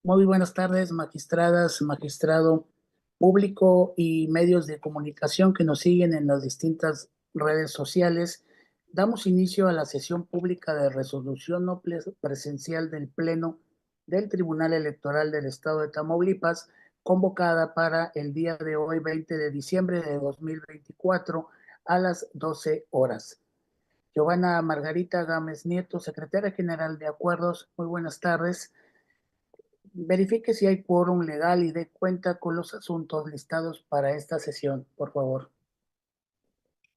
Muy buenas tardes, magistradas, magistrado público y medios de comunicación que nos siguen en las distintas redes sociales. Damos inicio a la sesión pública de resolución no presencial del Pleno del Tribunal Electoral del Estado de Tamaulipas, convocada para el día de hoy, 20 de diciembre de 2024, a las 12 horas. Giovanna Margarita Gámez Nieto, secretaria general de Acuerdos, muy buenas tardes. Verifique si hay quórum legal y dé cuenta con los asuntos listados para esta sesión, por favor.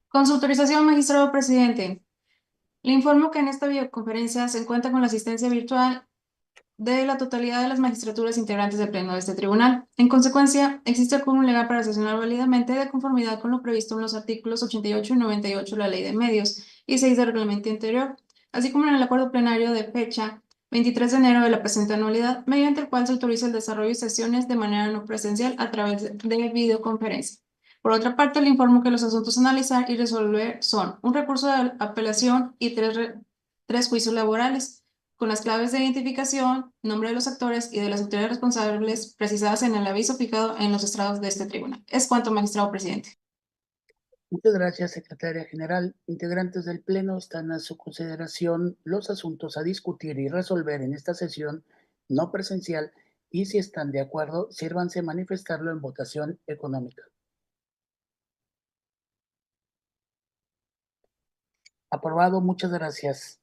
Con su autorización, magistrado presidente, le informo que en esta videoconferencia se cuenta con la asistencia virtual de la totalidad de las magistraturas integrantes del Pleno de este tribunal. En consecuencia, existe el quórum legal para sesionar válidamente de conformidad con lo previsto en los artículos 88 y 98 de la Ley de Medios y 6 del Reglamento Interior, así como en el acuerdo plenario de fecha 23 de enero de la presente anualidad, mediante el cual se autoriza el desarrollo de sesiones de manera no presencial a través de videoconferencia. Por otra parte, le informo que los asuntos a analizar y resolver son un recurso de apelación y tres juicios laborales, con las claves de identificación, nombre de los actores y de las autoridades responsables precisadas en el aviso fijado en los estrados de este tribunal. Es cuanto, magistrado presidente. Muchas gracias, secretaria general. Integrantes del Pleno, están a su consideración los asuntos a discutir y resolver en esta sesión no presencial y si están de acuerdo, sírvanse manifestarlo en votación económica. Aprobado, muchas gracias.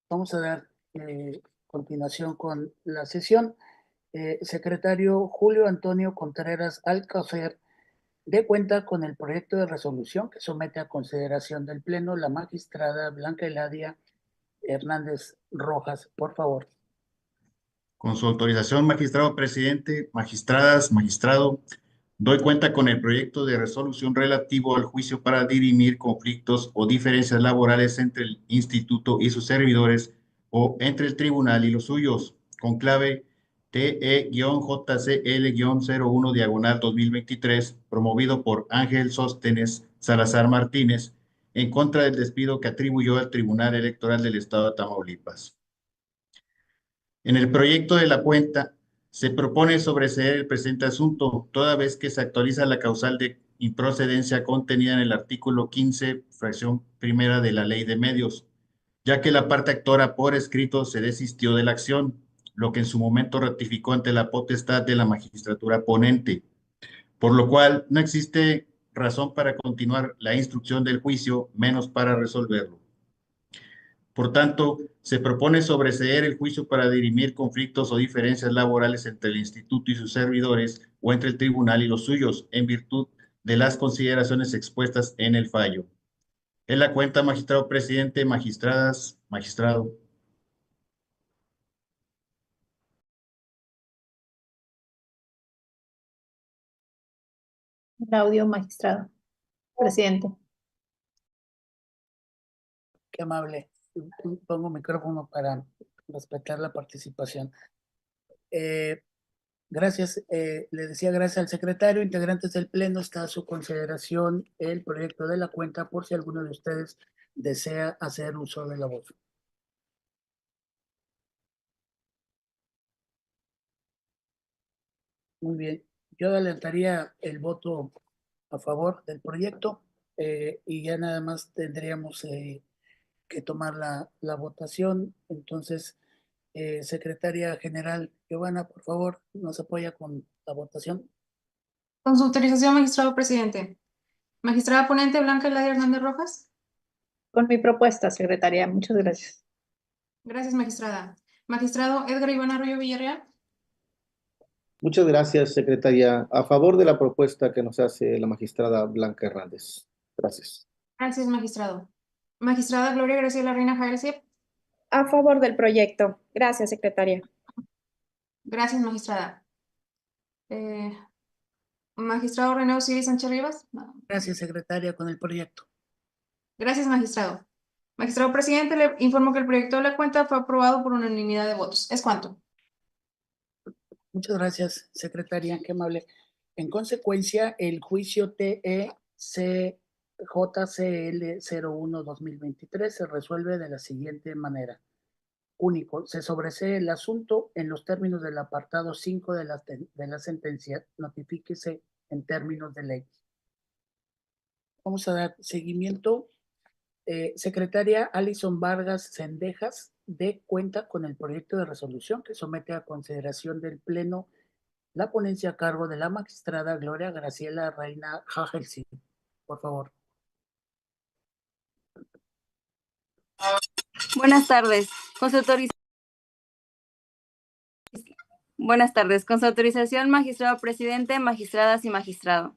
Vamos a dar continuación con la sesión. Secretario Julio Antonio Contreras Alcocer, dé cuenta con el proyecto de resolución que somete a consideración del Pleno la magistrada Blanca Eladia Hernández Rojas, por favor. Con su autorización, magistrado presidente, magistradas, magistrado, doy cuenta con el proyecto de resolución relativo al juicio para dirimir conflictos o diferencias laborales entre el instituto y sus servidores o entre el tribunal y los suyos, con clave TE-JCL-01/2023, promovido por Ángel Sóstenes Salazar Martínez, en contra del despido que atribuyó al Tribunal Electoral del Estado de Tamaulipas. En el proyecto de la cuenta se propone sobreseer el presente asunto, toda vez que se actualiza la causal de improcedencia contenida en el artículo 15, fracción primera de la Ley de Medios, ya que la parte actora por escrito se desistió de la acción, lo que en su momento ratificó ante la potestad de la magistratura ponente, por lo cual no existe razón para continuar la instrucción del juicio, menos para resolverlo. Por tanto, se propone sobreseer el juicio para dirimir conflictos o diferencias laborales entre el instituto y sus servidores o entre el tribunal y los suyos, en virtud de las consideraciones expuestas en el fallo. En la cuenta, magistrado presidente, magistradas, magistrado. El audio, magistrado. Presidente. Qué amable. Pongo micrófono para respetar la participación. Gracias, le decía gracias al secretario. Integrantes del Pleno, está a su consideración el proyecto de la cuenta por si alguno de ustedes desea hacer uso de la voz. Muy bien, yo adelantaría el voto a favor del proyecto y ya nada más tendríamos que tomar la votación. Entonces, secretaria general Giovanna, por favor, nos apoya con la votación. Con su autorización, magistrado presidente. Magistrada ponente Blanca Eladia Hernández Rojas. Con mi propuesta, secretaria. Muchas gracias. Gracias, magistrada. Magistrado Edgar Iván Arroyo Villarreal. Muchas gracias, secretaria. A favor de la propuesta que nos hace la magistrada Blanca Hernández. Gracias. Gracias, magistrado. Magistrada Gloria Graciela Reina Jaelsiep. A favor del proyecto. Gracias, secretaria. Gracias, magistrada. Magistrado René Osiris Sánchez Rivas. No. Gracias, secretaria, con el proyecto. Gracias, magistrado. Magistrado presidente, le informo que el proyecto de la cuenta fue aprobado por unanimidad de votos. ¿Es cuánto? Muchas gracias, secretaria, qué amable. En consecuencia, el juicio TECJCL 01/2023 se resuelve de la siguiente manera. Único, se sobresee el asunto en los términos del apartado 5 de la sentencia. Notifíquese en términos de ley. Vamos a dar seguimiento. Secretaria Alison Vargas Cendejas dé cuenta con el proyecto de resolución que somete a consideración del Pleno la ponencia a cargo de la magistrada Gloria Graciela Reina Hagelsi. Por favor. Buenas tardes. Con su autorización, magistrado presidente, magistradas y magistrado.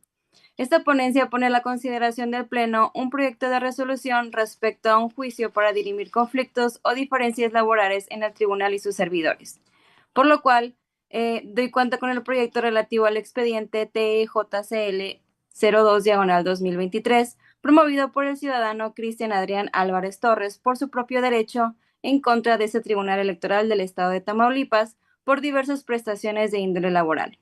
Esta ponencia pone a la consideración del Pleno un proyecto de resolución respecto a un juicio para dirimir conflictos o diferencias laborales en el tribunal y sus servidores, por lo cual doy cuenta con el proyecto relativo al expediente TEJCL 02/2023, promovido por el ciudadano Cristian Adrián Álvarez Torres por su propio derecho en contra de ese Tribunal Electoral del Estado de Tamaulipas por diversas prestaciones de índole laboral.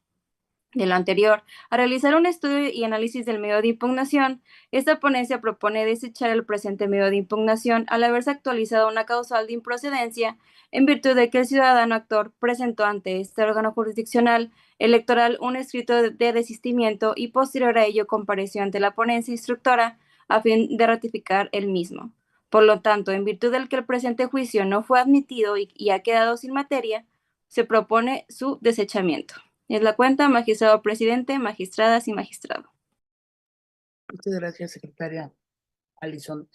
De lo anterior, a realizar un estudio y análisis del medio de impugnación, esta ponencia propone desechar el presente medio de impugnación al haberse actualizado una causal de improcedencia en virtud de que el ciudadano actor presentó ante este órgano jurisdiccional electoral un escrito de desistimiento y posterior a ello compareció ante la ponencia instructora a fin de ratificar el mismo. Por lo tanto, en virtud del que el presente juicio no fue admitido y ha quedado sin materia, se propone su desechamiento. Es la cuenta, magistrado presidente, magistradas y magistrado. Muchas gracias, secretaria Alison.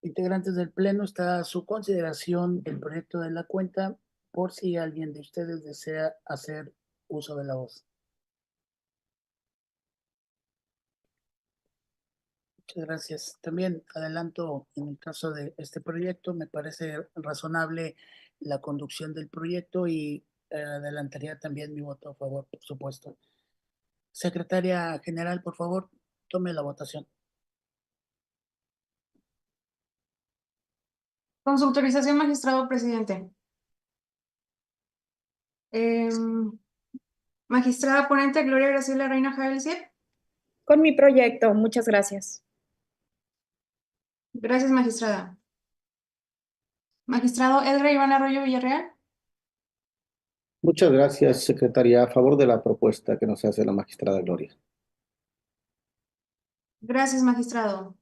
Integrantes del Pleno, está a su consideración el proyecto de la cuenta por si alguien de ustedes desea hacer uso de la voz. Muchas gracias. También adelanto, en el caso de este proyecto, me parece razonable la conducción del proyecto y adelantaría también mi voto a favor, por supuesto. Secretaria General, por favor, tome la votación. Con su autorización, magistrado presidente. Magistrada ponente Gloria Graciela Reina Hagelsi. Con mi proyecto, muchas gracias. Gracias, magistrada. Magistrado Edgar Iván Arroyo Villarreal. Muchas gracias, secretaria. A favor de la propuesta que nos hace la magistrada Gloria. Gracias, magistrado.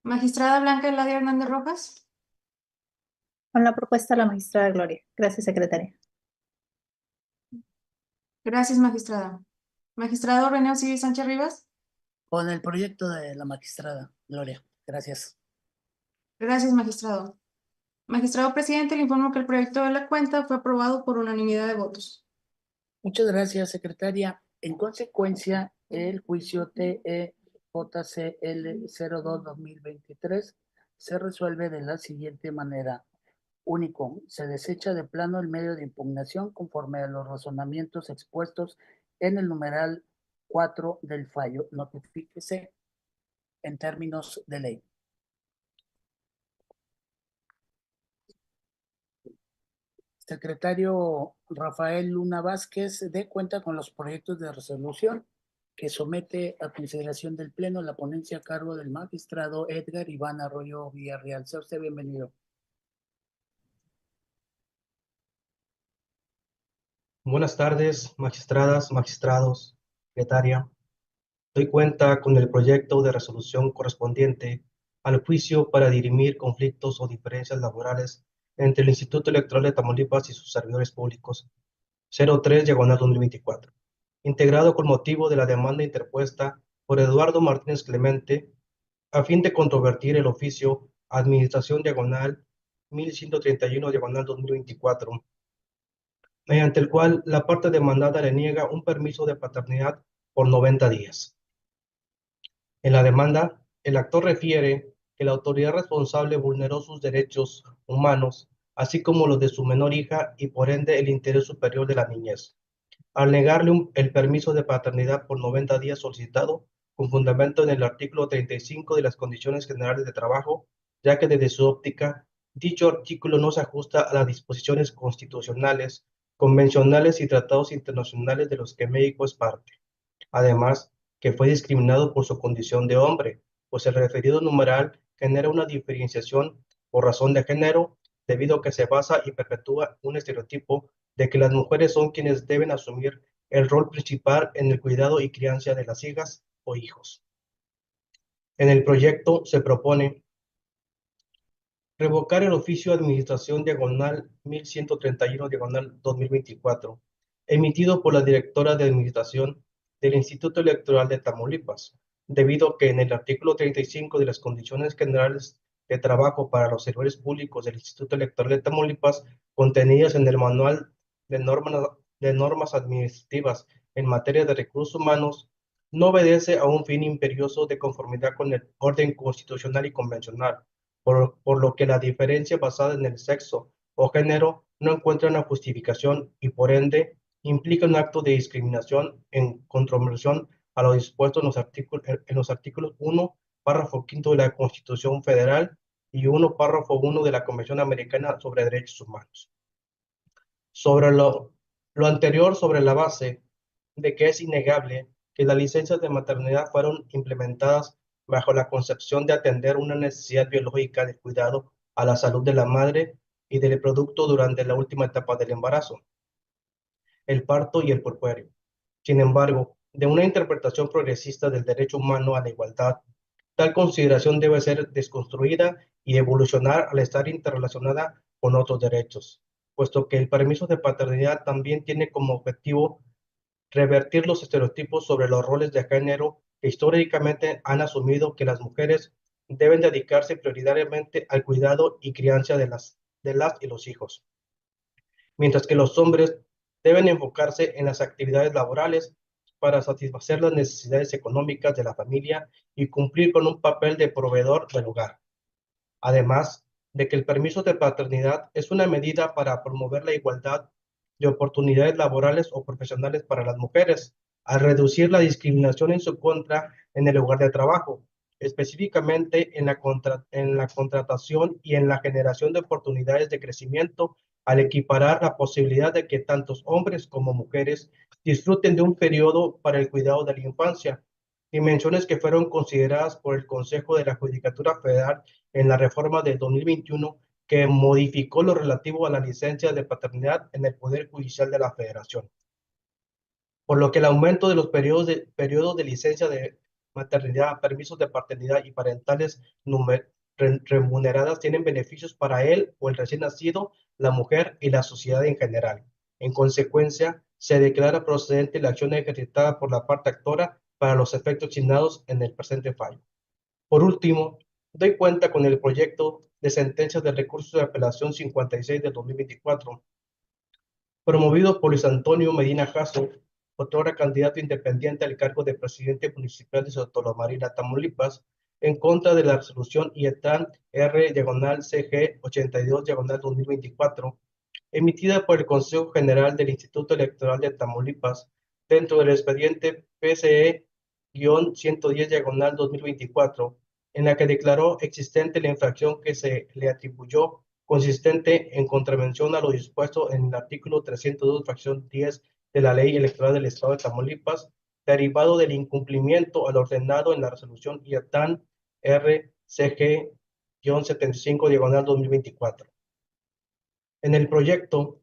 Magistrada Blanca Eladia Hernández Rojas. Con la propuesta de la magistrada Gloria. Gracias, secretaria. Gracias, magistrada. Magistrado René Osiris Sánchez Rivas. Con el proyecto de la magistrada Gloria. Gracias. Gracias, magistrado. Magistrado presidente, le informo que el proyecto de la cuenta fue aprobado por unanimidad de votos. Muchas gracias, secretaria. En consecuencia, el juicio TEJCL 02/2023 se resuelve de la siguiente manera. Único, se desecha de plano el medio de impugnación conforme a los razonamientos expuestos en el numeral 4 del fallo. Notifíquese en términos de ley. Secretario Rafael Luna Vázquez dé cuenta con los proyectos de resolución que somete a consideración del Pleno la ponencia a cargo del magistrado Edgar Iván Arroyo Villarreal. Sea usted bienvenido. Buenas tardes, magistradas, magistrados, secretaria. Doy cuenta con el proyecto de resolución correspondiente al juicio para dirimir conflictos o diferencias laborales entre el Instituto Electoral de Tamaulipas y sus servidores públicos 03/2024, integrado con motivo de la demanda interpuesta por Eduardo Martínez Clemente a fin de controvertir el oficio Administración Diagonal 1131/2024, mediante el cual la parte demandada le niega un permiso de paternidad por 90 días. En la demanda, el actor refiere que la autoridad responsable vulneró sus derechos humanos, así como los de su menor hija y por ende el interés superior de la niñez, al negarle el permiso de paternidad por 90 días solicitado con fundamento en el artículo 35 de las Condiciones Generales de Trabajo, ya que desde su óptica, dicho artículo no se ajusta a las disposiciones constitucionales, convencionales y tratados internacionales de los que México es parte. Además, que fue discriminado por su condición de hombre, pues el referido numeral genera una diferenciación por razón de género debido a que se basa y perpetúa un estereotipo de que las mujeres son quienes deben asumir el rol principal en el cuidado y crianza de las hijas o hijos. En el proyecto se propone revocar el oficio de administración diagonal 1131 diagonal 2024, emitido por la directora de administración del Instituto Electoral de Tamaulipas, debido a que en el artículo 35 de las condiciones generales de trabajo para los servidores públicos del Instituto Electoral de Tamaulipas, contenidas en el Manual de normas administrativas en materia de recursos humanos, no obedece a un fin imperioso de conformidad con el orden constitucional y convencional, por lo que la diferencia basada en el sexo o género no encuentra una justificación y por ende implica un acto de discriminación en contravención a lo dispuesto en los artículos 1, párrafo 5 de la Constitución Federal y 1, párrafo 1 de la Convención Americana sobre Derechos Humanos. Sobre lo anterior, sobre la base de que es innegable que las licencias de maternidad fueron implementadas bajo la concepción de atender una necesidad biológica de cuidado a la salud de la madre y del producto durante la última etapa del embarazo, el parto y el puerperio. Sin embargo, de una interpretación progresista del derecho humano a la igualdad, tal consideración debe ser desconstruida y evolucionar al estar interrelacionada con otros derechos, puesto que el permiso de paternidad también tiene como objetivo revertir los estereotipos sobre los roles de género que históricamente han asumido que las mujeres deben dedicarse prioritariamente al cuidado y crianza de las y los hijos, mientras que los hombres deben enfocarse en las actividades laborales para satisfacer las necesidades económicas de la familia y cumplir con un papel de proveedor del hogar. Además de que el permiso de paternidad es una medida para promover la igualdad de oportunidades laborales o profesionales para las mujeres, al reducir la discriminación en su contra en el lugar de trabajo, específicamente en la contratación y en la generación de oportunidades de crecimiento, al equiparar la posibilidad de que tantos hombres como mujeres disfruten de un periodo para el cuidado de la infancia, dimensiones que fueron consideradas por el Consejo de la Judicatura Federal en la reforma del 2021 que modificó lo relativo a la licencia de paternidad en el Poder Judicial de la Federación. Por lo que el aumento de los periodos de licencia de maternidad, permisos de paternidad y parentales remuneradas tienen beneficios para él o el recién nacido, la mujer y la sociedad en general. En consecuencia, se declara procedente la acción ejercitada por la parte actora para los efectos citados en el presente fallo. Por último, doy cuenta con el proyecto de sentencias del recurso de apelación 56 de 2024, promovido por Luis Antonio Medina Jasso, otrora candidato independiente al cargo de presidente municipal de Sotolomarina, Tamaulipas, en contra de la resolución IETAN R/CG 82/2024, emitida por el Consejo General del Instituto Electoral de Tamaulipas, dentro del expediente PCE-110/2024, en la que declaró existente la infracción que se le atribuyó, consistente en contravención a lo dispuesto en el artículo 302, fracción 10 de la Ley Electoral del Estado de Tamaulipas, derivado del incumplimiento al ordenado en la resolución IETAN RCG-75/2024. En el proyecto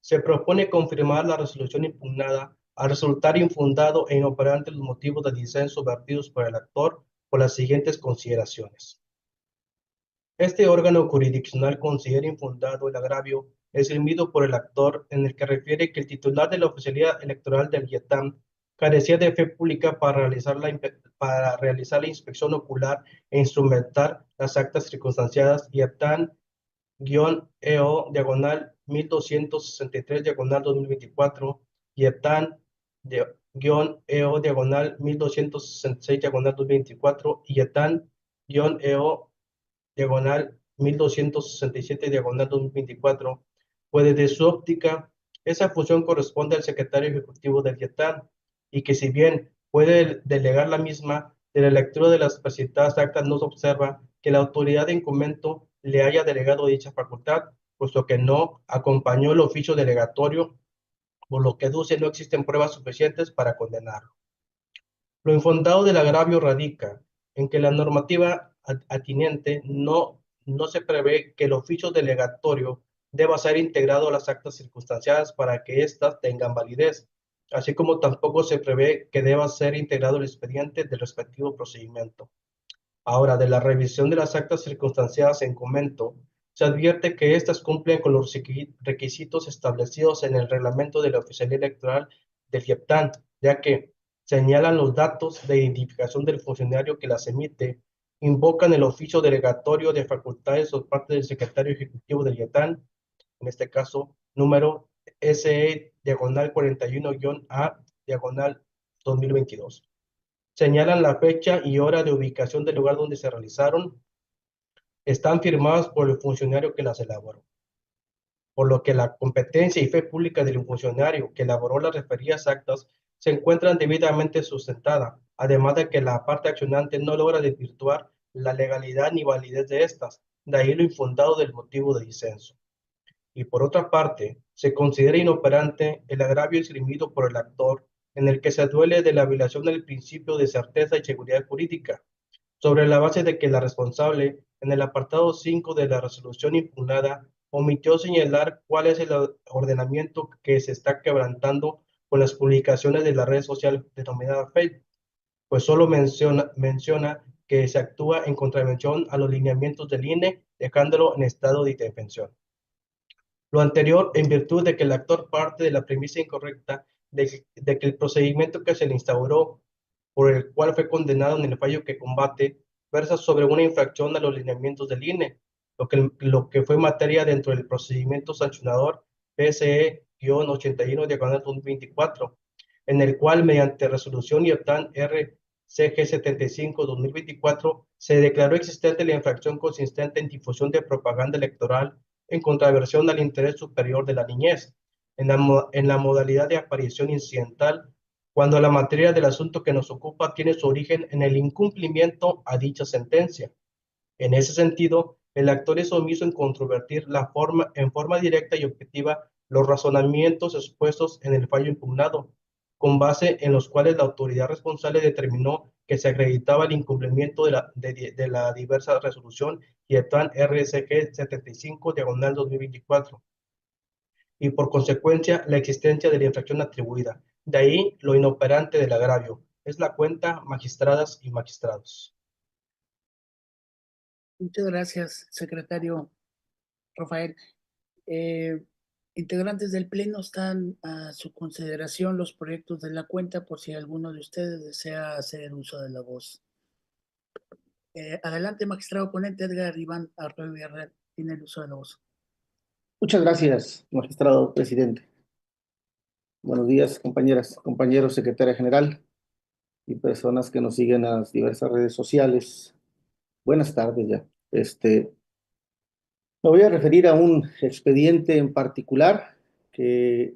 se propone confirmar la resolución impugnada al resultar infundado e inoperante los motivos de disenso vertidos por el actor por las siguientes consideraciones. Este órgano jurisdiccional considera infundado el agravio esgrimido por el actor, en el que refiere que el titular de la oficialía electoral del IETAM carecía de fe pública para realizar la inspección ocular e instrumentar las actas circunstanciadas IETAN-EO/1263/2024 IETAN-EO/1266/2024 IETAN-EO/1267/2024, pues desde su óptica, esa función corresponde al secretario ejecutivo del IETAN, y que si bien puede delegar la misma, de la lectura de las presentadas actas no se observa que la autoridad de incumento le haya delegado dicha facultad, puesto que no acompañó el oficio delegatorio, por lo que deduce no existen pruebas suficientes para condenarlo. Lo infundado del agravio radica en que la normativa atinente no no se prevé que el oficio delegatorio deba ser integrado a las actas circunstanciadas para que éstas tengan validez, así como tampoco se prevé que deba ser integrado el expediente del respectivo procedimiento. Ahora, de la revisión de las actas circunstanciadas en comento, se advierte que éstas cumplen con los requisitos establecidos en el reglamento de la oficialía electoral del IEPTAN, ya que señalan los datos de identificación del funcionario que las emite, invocan el oficio delegatorio de facultades por parte del secretario ejecutivo del IEPTAN, en este caso, número SE-A-2022. Señalan la fecha y hora de ubicación del lugar donde se realizaron, están firmadas por el funcionario que las elaboró, por lo que la competencia y fe pública del funcionario que elaboró las referidas actas se encuentran debidamente sustentada, además de que la parte accionante no logra desvirtuar la legalidad ni validez de estas, de ahí lo infundado del motivo de disenso. Y por otra parte, se considera inoperante el agravio esgrimido por el actor en el que se duele de la violación del principio de certeza y seguridad jurídica, sobre la base de que la responsable, en el apartado 5 de la resolución impugnada, omitió señalar cuál es el ordenamiento que se está quebrantando con las publicaciones de la red social denominada Facebook, pues solo menciona que se actúa en contravención a los lineamientos del INE, dejándolo en estado de indefensión. Lo anterior en virtud de que el actor parte de la premisa incorrecta de que el procedimiento que se le instauró, por el cual fue condenado en el fallo que combate, versa sobre una infracción a los lineamientos del INE, lo que fue materia dentro del procedimiento sancionador PSE-81/2024, en el cual mediante resolución IEPTAN RCG 75/2024 se declaró existente la infracción consistente en difusión de propaganda electoral en contraversión al interés superior de la niñez, en la modalidad de aparición incidental, cuando la materia del asunto que nos ocupa tiene su origen en el incumplimiento a dicha sentencia. En ese sentido, el actor es omiso en controvertir en forma directa y objetiva los razonamientos expuestos en el fallo impugnado, con base en los cuales la autoridad responsable determinó que se acreditaba el incumplimiento de la diversa resolución IEPTAN RCG 75/2024 y por consecuencia la existencia de la infracción atribuida. De ahí lo inoperante del agravio. Es la cuenta, magistradas y magistrados. Muchas gracias, secretario Rafael. Integrantes del Pleno, están a su consideración los proyectos de la cuenta por si alguno de ustedes desea hacer uso de la voz. Adelante, magistrado ponente Edgar Iván Arroyo Villarreal, tiene el uso de la voz. Muchas gracias, magistrado presidente. Buenos días, compañeras, compañeros, secretaria general y personas que nos siguen en las diversas redes sociales. Buenas tardes ya. Me voy a referir a un expediente en particular que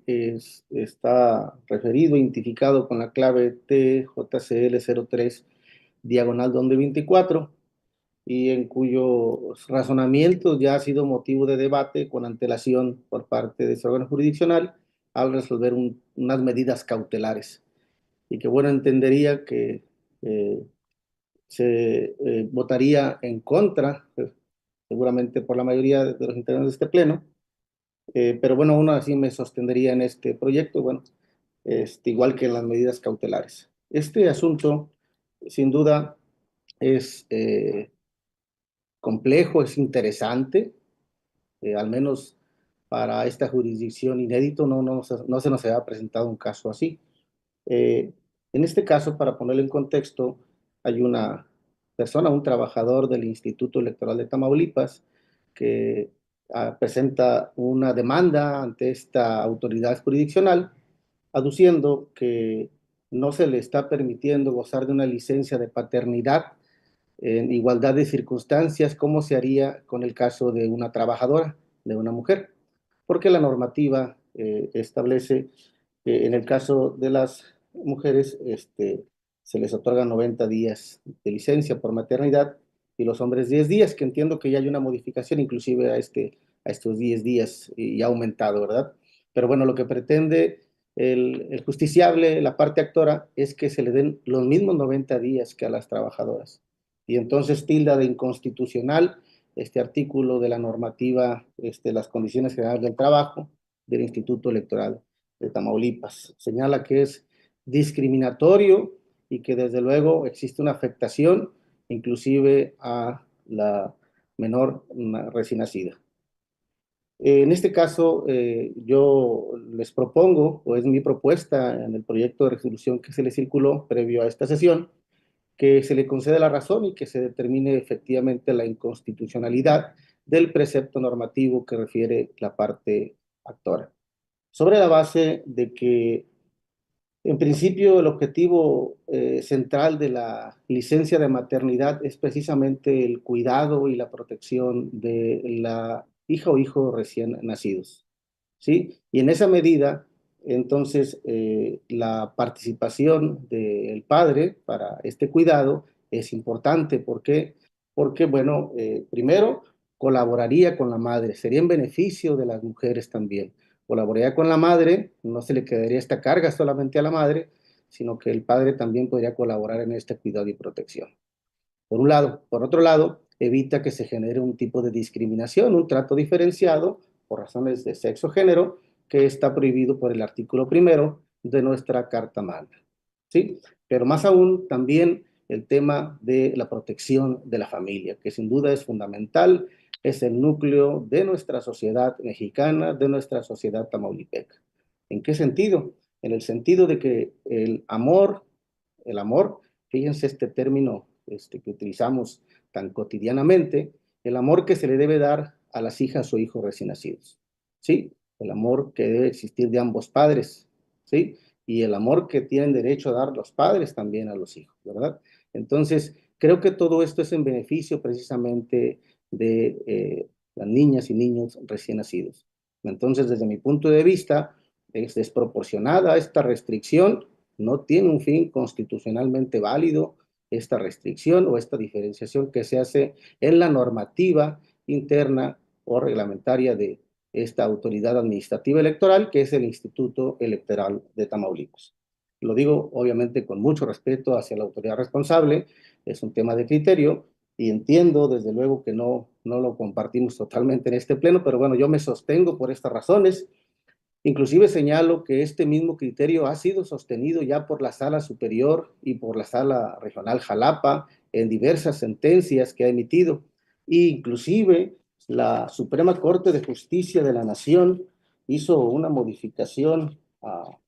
está referido, identificado con la clave TJCL03/2024 y en cuyos razonamientos ya ha sido motivo de debate con antelación por parte de ese órgano jurisdiccional al resolver unas medidas cautelares. Y que bueno, entendería que se votaría en contra, seguramente por la mayoría de los integrantes de este pleno, pero bueno, aún así me sostendría en este proyecto, bueno, igual que en las medidas cautelares. Este asunto, sin duda, es complejo, es interesante, al menos para esta jurisdicción inédito, no se nos había presentado un caso así. En este caso, para ponerlo en contexto, hay una persona, un trabajador del Instituto Electoral de Tamaulipas, que presenta una demanda ante esta autoridad jurisdiccional, aduciendo que no se le está permitiendo gozar de una licencia de paternidad en igualdad de circunstancias, como se haría con el caso de una trabajadora, de una mujer, porque la normativa establece que en el caso de las mujeres se les otorga 90 días de licencia por maternidad y los hombres 10 días, que entiendo que ya hay una modificación inclusive a estos 10 días y ha aumentado, ¿verdad? Pero bueno, lo que pretende el justiciable, la parte actora, es que se le den los mismos 90 días que a las trabajadoras. Y entonces tilda de inconstitucional este artículo de la normativa, las condiciones generales del trabajo del Instituto Electoral de Tamaulipas. Señala que es discriminatorio y que desde luego existe una afectación inclusive a la menor recién nacida. En este caso, yo les propongo, o es mi propuesta en el proyecto de resolución que se le circuló previo a esta sesión, que se le conceda la razón y que se determine efectivamente la inconstitucionalidad del precepto normativo que refiere la parte actora. Sobre la base de que, en principio, el objetivo central de la licencia de maternidad es precisamente el cuidado y la protección de la hija o hijo recién nacidos, ¿sí? Y en esa medida, entonces, la participación del padre para este cuidado es importante. ¿Por qué? Porque, bueno, primero, colaboraría con la madre, sería en beneficio de las mujeres también. Colaboraría con la madre, no se le quedaría esta carga solamente a la madre, sino que el padre también podría colaborar en este cuidado y protección. Por un lado. Por otro lado, evita que se genere un tipo de discriminación, un trato diferenciado por razones de sexo o género, que está prohibido por el artículo 1 de nuestra Carta Magna, ¿sí? Pero más aún, también el tema de la protección de la familia, que sin duda es fundamental, es el núcleo de nuestra sociedad mexicana, de nuestra sociedad tamaulipeca. ¿En qué sentido? En el sentido de que el amor, fíjense este término que utilizamos tan cotidianamente, el amor que se le debe dar a las hijas o hijos recién nacidos, ¿sí? El amor que debe existir de ambos padres, ¿sí? Y el amor que tienen derecho a dar los padres también a los hijos, ¿verdad? Entonces, creo que todo esto es en beneficio precisamente de las niñas y niños recién nacidos. Entonces, desde mi punto de vista, es desproporcionada esta restricción, no tiene un fin constitucionalmente válido esta restricción o esta diferenciación que se hace en la normativa interna o reglamentaria de esta autoridad administrativa electoral, que es el Instituto Electoral de Tamaulipas. Lo digo obviamente con mucho respeto hacia la autoridad responsable, es un tema de criterio y entiendo desde luego que no lo compartimos totalmente en este pleno, pero bueno, yo me sostengo por estas razones. Inclusive señalo que este mismo criterio ha sido sostenido ya por la Sala Superior y por la Sala Regional Jalapa en diversas sentencias que ha emitido. E inclusive la Suprema Corte de Justicia de la Nación hizo una modificación a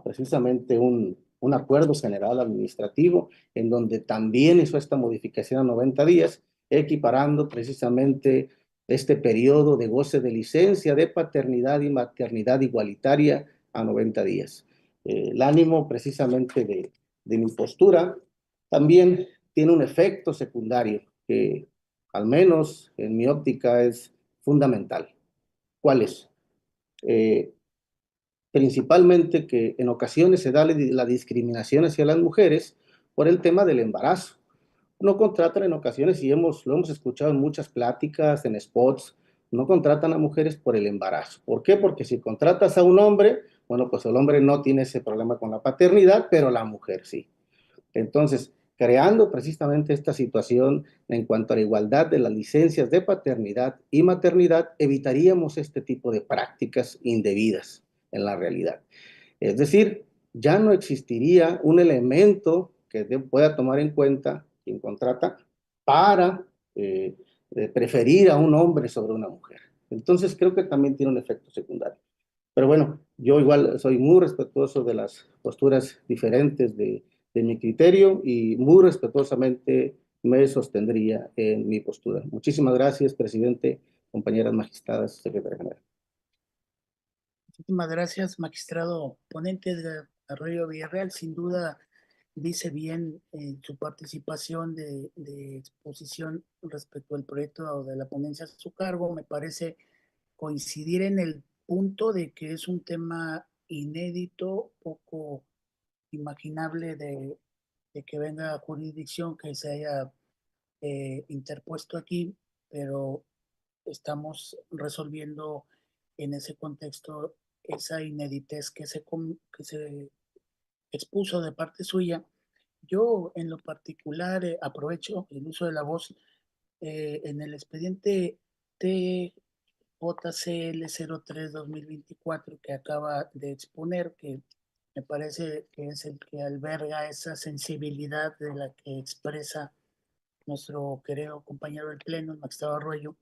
precisamente un acuerdo general administrativo en donde también hizo esta modificación a 90 días, equiparando precisamente este periodo de goce de licencia de paternidad y maternidad igualitaria a 90 días. El ánimo precisamente de mi postura también tiene un efecto secundario que al menos en mi óptica es fundamental. ¿Cuál es? Principalmente que en ocasiones se da la discriminación hacia las mujeres por el tema del embarazo. No contratan en ocasiones, y lo hemos escuchado en muchas pláticas, en spots, no contratan a mujeres por el embarazo. ¿Por qué? Porque si contratas a un hombre, bueno, pues el hombre no tiene ese problema con la paternidad, pero la mujer sí. Entonces, creando precisamente esta situación en cuanto a la igualdad de las licencias de paternidad y maternidad, evitaríamos este tipo de prácticas indebidas en la realidad. Es decir, ya no existiría un elemento que pueda tomar en cuenta quien contrata para preferir a un hombre sobre una mujer. Entonces, creo que también tiene un efecto secundario. Pero bueno, yo igual soy muy respetuoso de las posturas diferentes de mi criterio y muy respetuosamente me sostendría en mi postura. Muchísimas gracias, presidente, compañeras magistradas, secretaria general. Muchísimas gracias, magistrado ponente de Arroyo Villarreal. Sin duda dice bien su participación de exposición respecto al proyecto de la ponencia a su cargo. Me parece coincidir en el punto de que es un tema inédito, poco imaginable de que venga jurisdicción que se haya interpuesto aquí, pero estamos resolviendo en ese contexto esa ineditez que se expuso de parte suya. Yo en lo particular aprovecho el uso de la voz en el expediente TJCL 03-2024 que acaba de exponer, que me parece que es el que alberga esa sensibilidad de la que expresa nuestro querido compañero del Pleno, Maxtado Arroyo.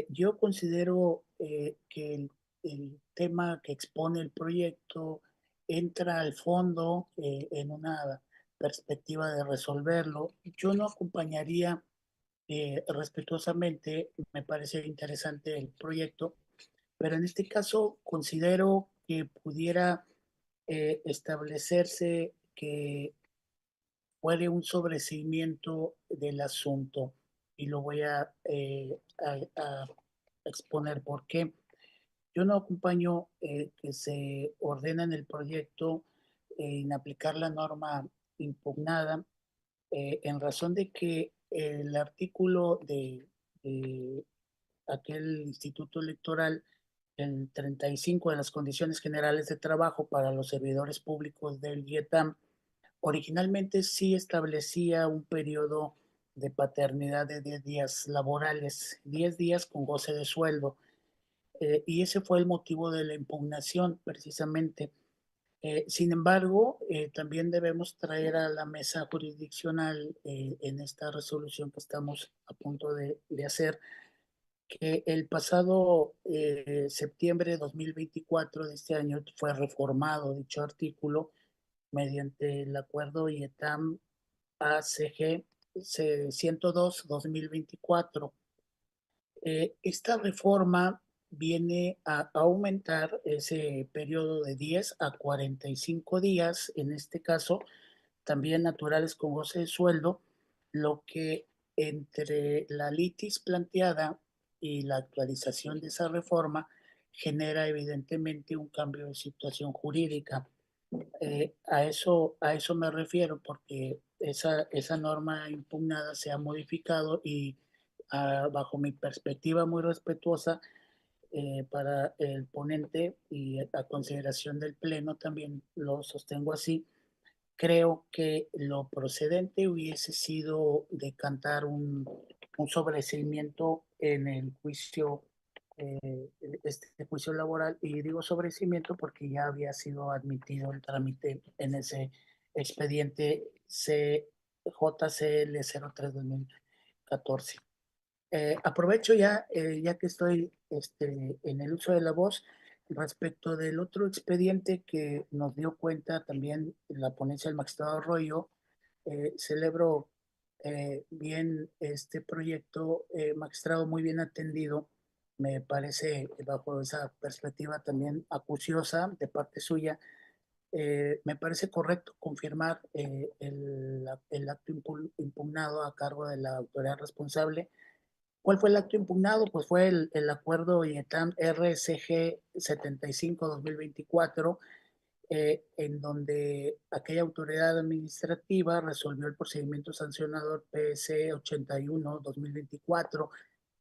Yo considero que el tema que expone el proyecto entra al fondo en una perspectiva de resolverlo. Yo no acompañaría respetuosamente, me parece interesante el proyecto, pero en este caso considero que pudiera establecerse que puede un sobreseimiento del asunto y lo voy a exponer por qué. Yo no acompaño que se ordena en el proyecto en aplicar la norma impugnada en razón de que el artículo de aquel instituto electoral, el 35 de las condiciones generales de trabajo para los servidores públicos del IETAM, originalmente sí establecía un periodo de paternidad de 10 días laborales, 10 días con goce de sueldo, y ese fue el motivo de la impugnación precisamente. Sin embargo, también debemos traer a la mesa jurisdiccional en esta resolución que estamos a punto de hacer, que el pasado septiembre de 2024 de este año fue reformado dicho artículo mediante el acuerdo IETAM ACG 102-2024. Esta reforma viene a aumentar ese periodo de 10 a 45 días, en este caso, también naturales con goce de sueldo, lo que entre la litis planteada y la actualización de esa reforma genera evidentemente un cambio de situación jurídica. A eso me refiero porque esa norma impugnada se ha modificado y bajo mi perspectiva muy respetuosa para el ponente y a consideración del Pleno también lo sostengo así, creo que lo procedente hubiese sido decantar un sobreseimiento en el juicio, este juicio laboral, y digo sobreseimiento porque ya había sido admitido el trámite en ese expediente JCL 03-2014. Aprovecho ya que estoy en el uso de la voz, respecto del otro expediente que nos dio cuenta también la ponencia del magistrado Arroyo. Celebro bien este proyecto, magistrado, muy bien atendido. Me parece, bajo esa perspectiva también acuciosa de parte suya, me parece correcto confirmar el acto impugnado a cargo de la autoridad responsable. ¿Cuál fue el acto impugnado? Pues fue el acuerdo IETAM RCG 75-2024, en donde aquella autoridad administrativa resolvió el procedimiento sancionador PS 81-2024.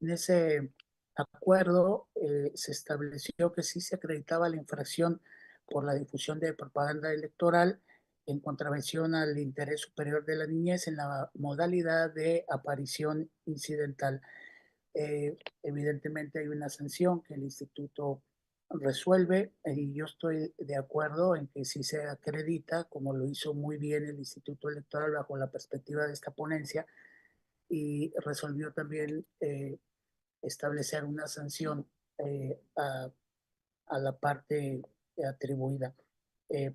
En ese acuerdo se estableció que sí se acreditaba la infracción por la difusión de propaganda electoral en contravención al interés superior de la niñez en la modalidad de aparición incidental. Evidentemente hay una sanción que el instituto resuelve y yo estoy de acuerdo en que si se acredita, como lo hizo muy bien el Instituto Electoral bajo la perspectiva de esta ponencia, y resolvió también establecer una sanción a la parte atribuida.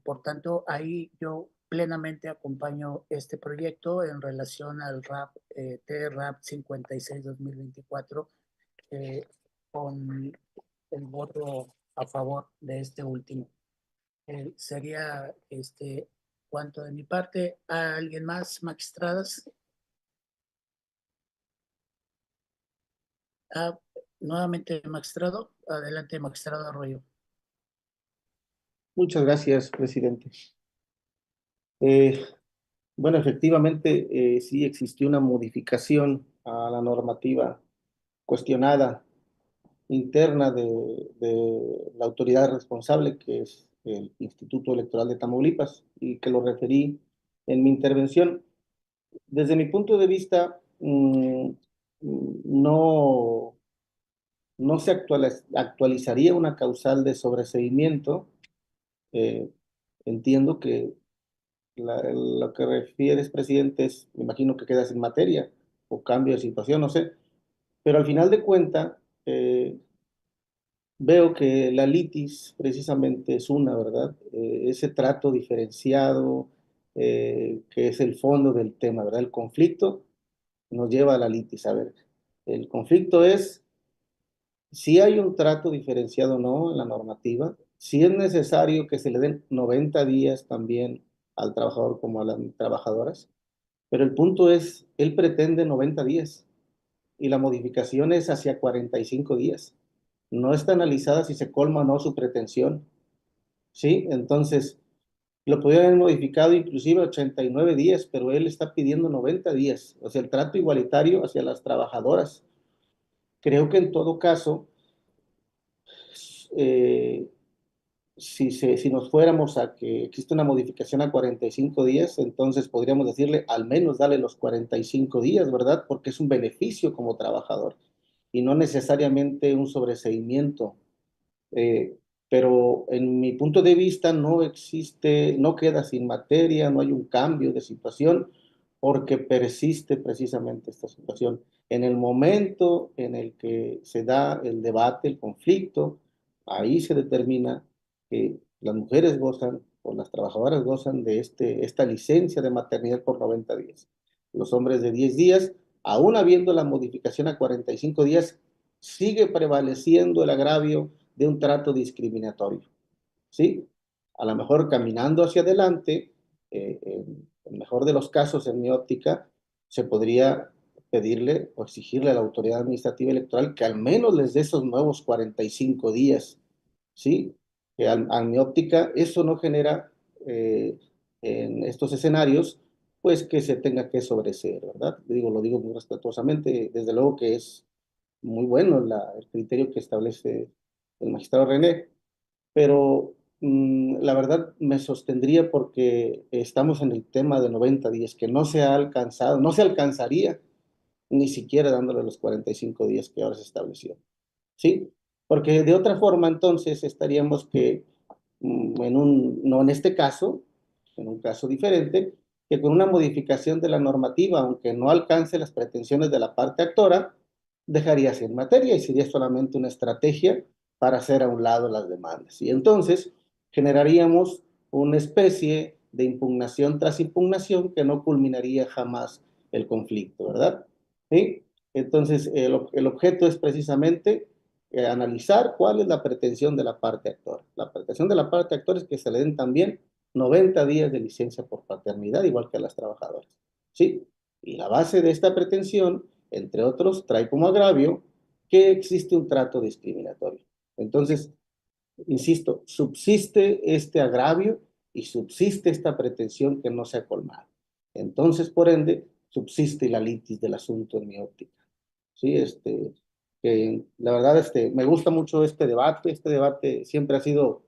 Por tanto, ahí yo plenamente acompaño este proyecto en relación al RAP, TRAP 56-2024, con el voto a favor de este último. Sería cuanto de mi parte. ¿A alguien más, magistradas? Nuevamente, magistrado. Adelante, magistrado Arroyo. Muchas gracias, presidente. Bueno, efectivamente, sí existió una modificación a la normativa cuestionada interna de la autoridad responsable, que es el Instituto Electoral de Tamaulipas, y que lo referí en mi intervención. Desde mi punto de vista, mm, no, no se actualizaría una causal de sobreseimiento. Entiendo que lo que refieres, presidente, es, me imagino que queda sin materia o cambio de situación, no sé. Pero al final de cuentas, veo que la litis precisamente es una, ¿verdad? Ese trato diferenciado, que es el fondo del tema, ¿verdad? El conflicto nos lleva a la litis. A ver, el conflicto es si hay un trato diferenciado o no en la normativa, si es necesario que se le den 90 días también al trabajador como a las trabajadoras, pero el punto es, él pretende 90 días y la modificación es hacia 45 días. No está analizada si se colma o no su pretensión, ¿sí? Entonces, lo podrían haber modificado inclusive 89 días, pero él está pidiendo 90 días, o sea, el trato igualitario hacia las trabajadoras. Creo que en todo caso, eh, si nos fuéramos a que existe una modificación a 45 días, entonces podríamos decirle al menos dale los 45 días, ¿verdad? Porque es un beneficio como trabajador y no necesariamente un sobreseimiento. Eh, pero en mi punto de vista no existe, no queda sin materia, no hay un cambio de situación porque persiste precisamente esta situación. En el momento en el que se da el debate, el conflicto, ahí se determina que las mujeres gozan o las trabajadoras gozan de esta licencia de maternidad por 90 días. Los hombres de 10 días, aún habiendo la modificación a 45 días, sigue prevaleciendo el agravio de un trato discriminatorio, ¿sí? A lo mejor caminando hacia adelante, en el mejor de los casos, en mi óptica, se podría pedirle o exigirle a la autoridad administrativa electoral que al menos les dé esos nuevos 45 días, ¿sí? Que a mi óptica eso no genera en estos escenarios, pues que se tenga que sobreseer, ¿verdad? Lo digo muy respetuosamente, desde luego que es muy bueno el criterio que establece el magistrado René, pero la verdad me sostendría porque estamos en el tema de 90 días, que no se ha alcanzado, no se alcanzaría ni siquiera dándole los 45 días que ahora se estableció, ¿sí? Porque de otra forma entonces estaríamos que no en este caso, en un caso diferente, que con una modificación de la normativa, aunque no alcance las pretensiones de la parte actora, dejaría sin materia y sería solamente una estrategia para hacer a un lado las demandas. Y entonces generaríamos una especie de impugnación tras impugnación que no culminaría jamás el conflicto, ¿verdad? ¿Sí? Entonces, el objeto es precisamente analizar cuál es la pretensión de la parte actora. La pretensión de la parte actora es que se le den también 90 días de licencia por paternidad, igual que a las trabajadoras. ¿Sí? Y la base de esta pretensión, entre otros, trae como agravio que existe un trato discriminatorio. Entonces, insisto, subsiste este agravio y subsiste esta pretensión que no se ha colmado. Entonces, por ende, subsiste la litis del asunto en mi óptica. Sí, la verdad, me gusta mucho este debate siempre ha sido,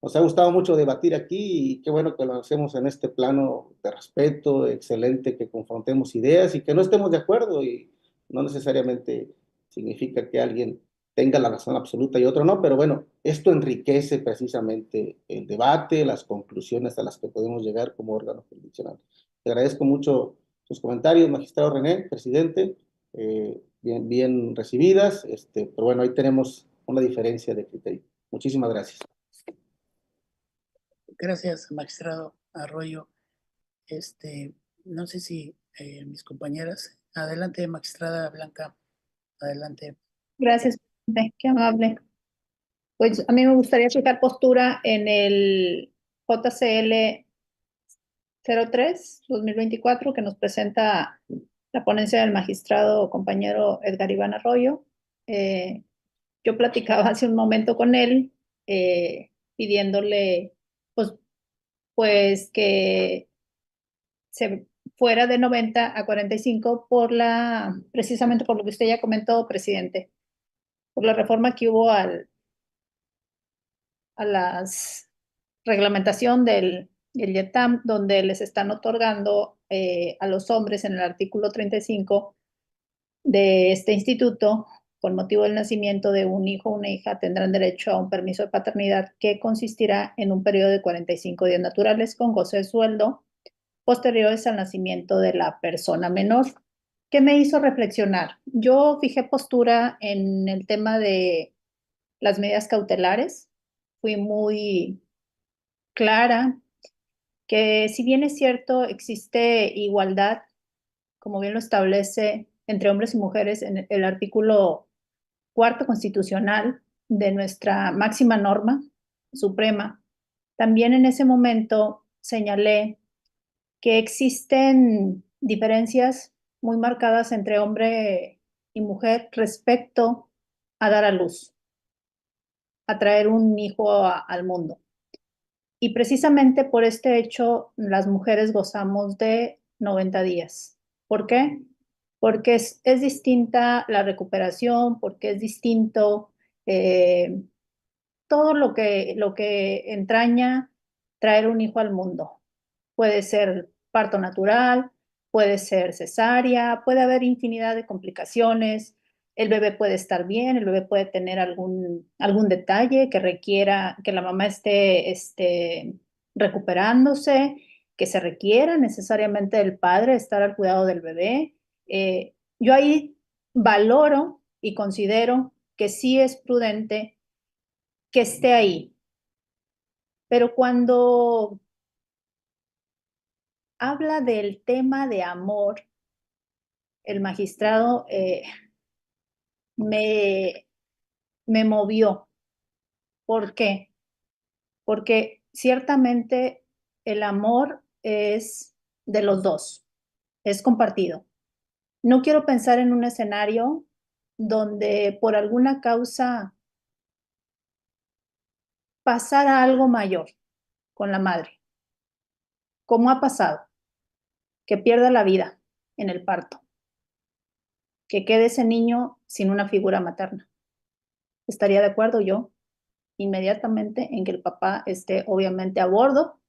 nos ha gustado mucho debatir aquí y qué bueno que lo hacemos en este plano de respeto, excelente que confrontemos ideas y que no estemos de acuerdo y no necesariamente significa que alguien tenga la razón absoluta y otro no, pero bueno, esto enriquece precisamente el debate, las conclusiones a las que podemos llegar como órgano jurisdiccional. Te agradezco mucho sus comentarios, magistrado René, presidente, bien recibidas, pero bueno, ahí tenemos una diferencia de criterio. Muchísimas gracias. Gracias, magistrado Arroyo. No sé si mis compañeras. Adelante, magistrada Blanca. Adelante. Gracias, presidente, qué amable. Pues a mí me gustaría fijar postura en el JCL 03-2024 que nos presenta la ponencia del magistrado compañero Edgar Iván Arroyo. Yo platicaba hace un momento con él pidiéndole pues que se fuera de 90 a 45 precisamente por lo que usted ya comentó, presidente, por la reforma que hubo a la reglamentación del IETAM, donde les están otorgando a los hombres en el artículo 35 de este instituto, con motivo del nacimiento de un hijo o una hija, tendrán derecho a un permiso de paternidad que consistirá en un periodo de 45 días naturales con goce de sueldo posteriores al nacimiento de la persona menor. ¿Qué me hizo reflexionar? Yo fijé postura en el tema de las medidas cautelares. Fui muy clara que si bien es cierto, existe igualdad, como bien lo establece entre hombres y mujeres en el artículo 4 constitucional de nuestra máxima norma suprema, también en ese momento señalé que existen diferencias muy marcadas entre hombre y mujer respecto a dar a luz, a traer un hijo al mundo. Y precisamente por este hecho, las mujeres gozamos de 90 días. ¿Por qué? Porque es distinta la recuperación, porque es distinto todo lo que entraña traer un hijo al mundo. Puede ser parto natural, puede ser cesárea, puede haber infinidad de complicaciones. El bebé puede estar bien, el bebé puede tener algún detalle que requiera que la mamá esté recuperándose, que se requiera necesariamente del padre estar al cuidado del bebé. Yo ahí valoro y considero que sí es prudente que esté ahí. Pero cuando habla del tema de amor, el magistrado me movió. ¿Por qué? Porque ciertamente el amor es de los dos, es compartido. No quiero pensar en un escenario donde por alguna causa pasara algo mayor con la madre, como ha pasado, que pierda la vida en el parto, que quede ese niño sin una figura materna. ¿Estaría de acuerdo yo inmediatamente en que el papá esté obviamente a bordo,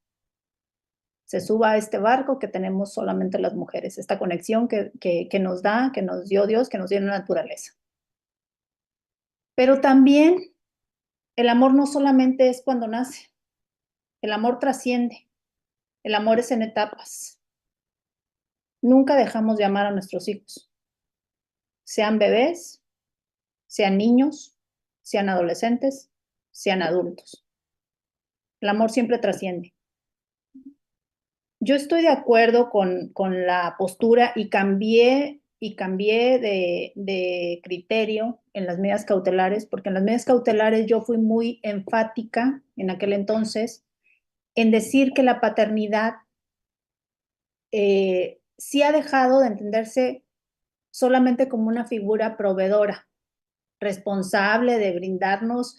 se suba a este barco que tenemos solamente las mujeres, esta conexión que nos da, que nos dio Dios, que nos dio la naturaleza? Pero también el amor no solamente es cuando nace, el amor trasciende, el amor es en etapas. Nunca dejamos de amar a nuestros hijos, sean bebés, sean niños, sean adolescentes, sean adultos. El amor siempre trasciende. Yo estoy de acuerdo con la postura y cambié de criterio en las medidas cautelares, porque en las medidas cautelares yo fui muy enfática en aquel entonces en decir que la paternidad sí ha dejado de entenderse solamente como una figura proveedora, responsable de brindarnos,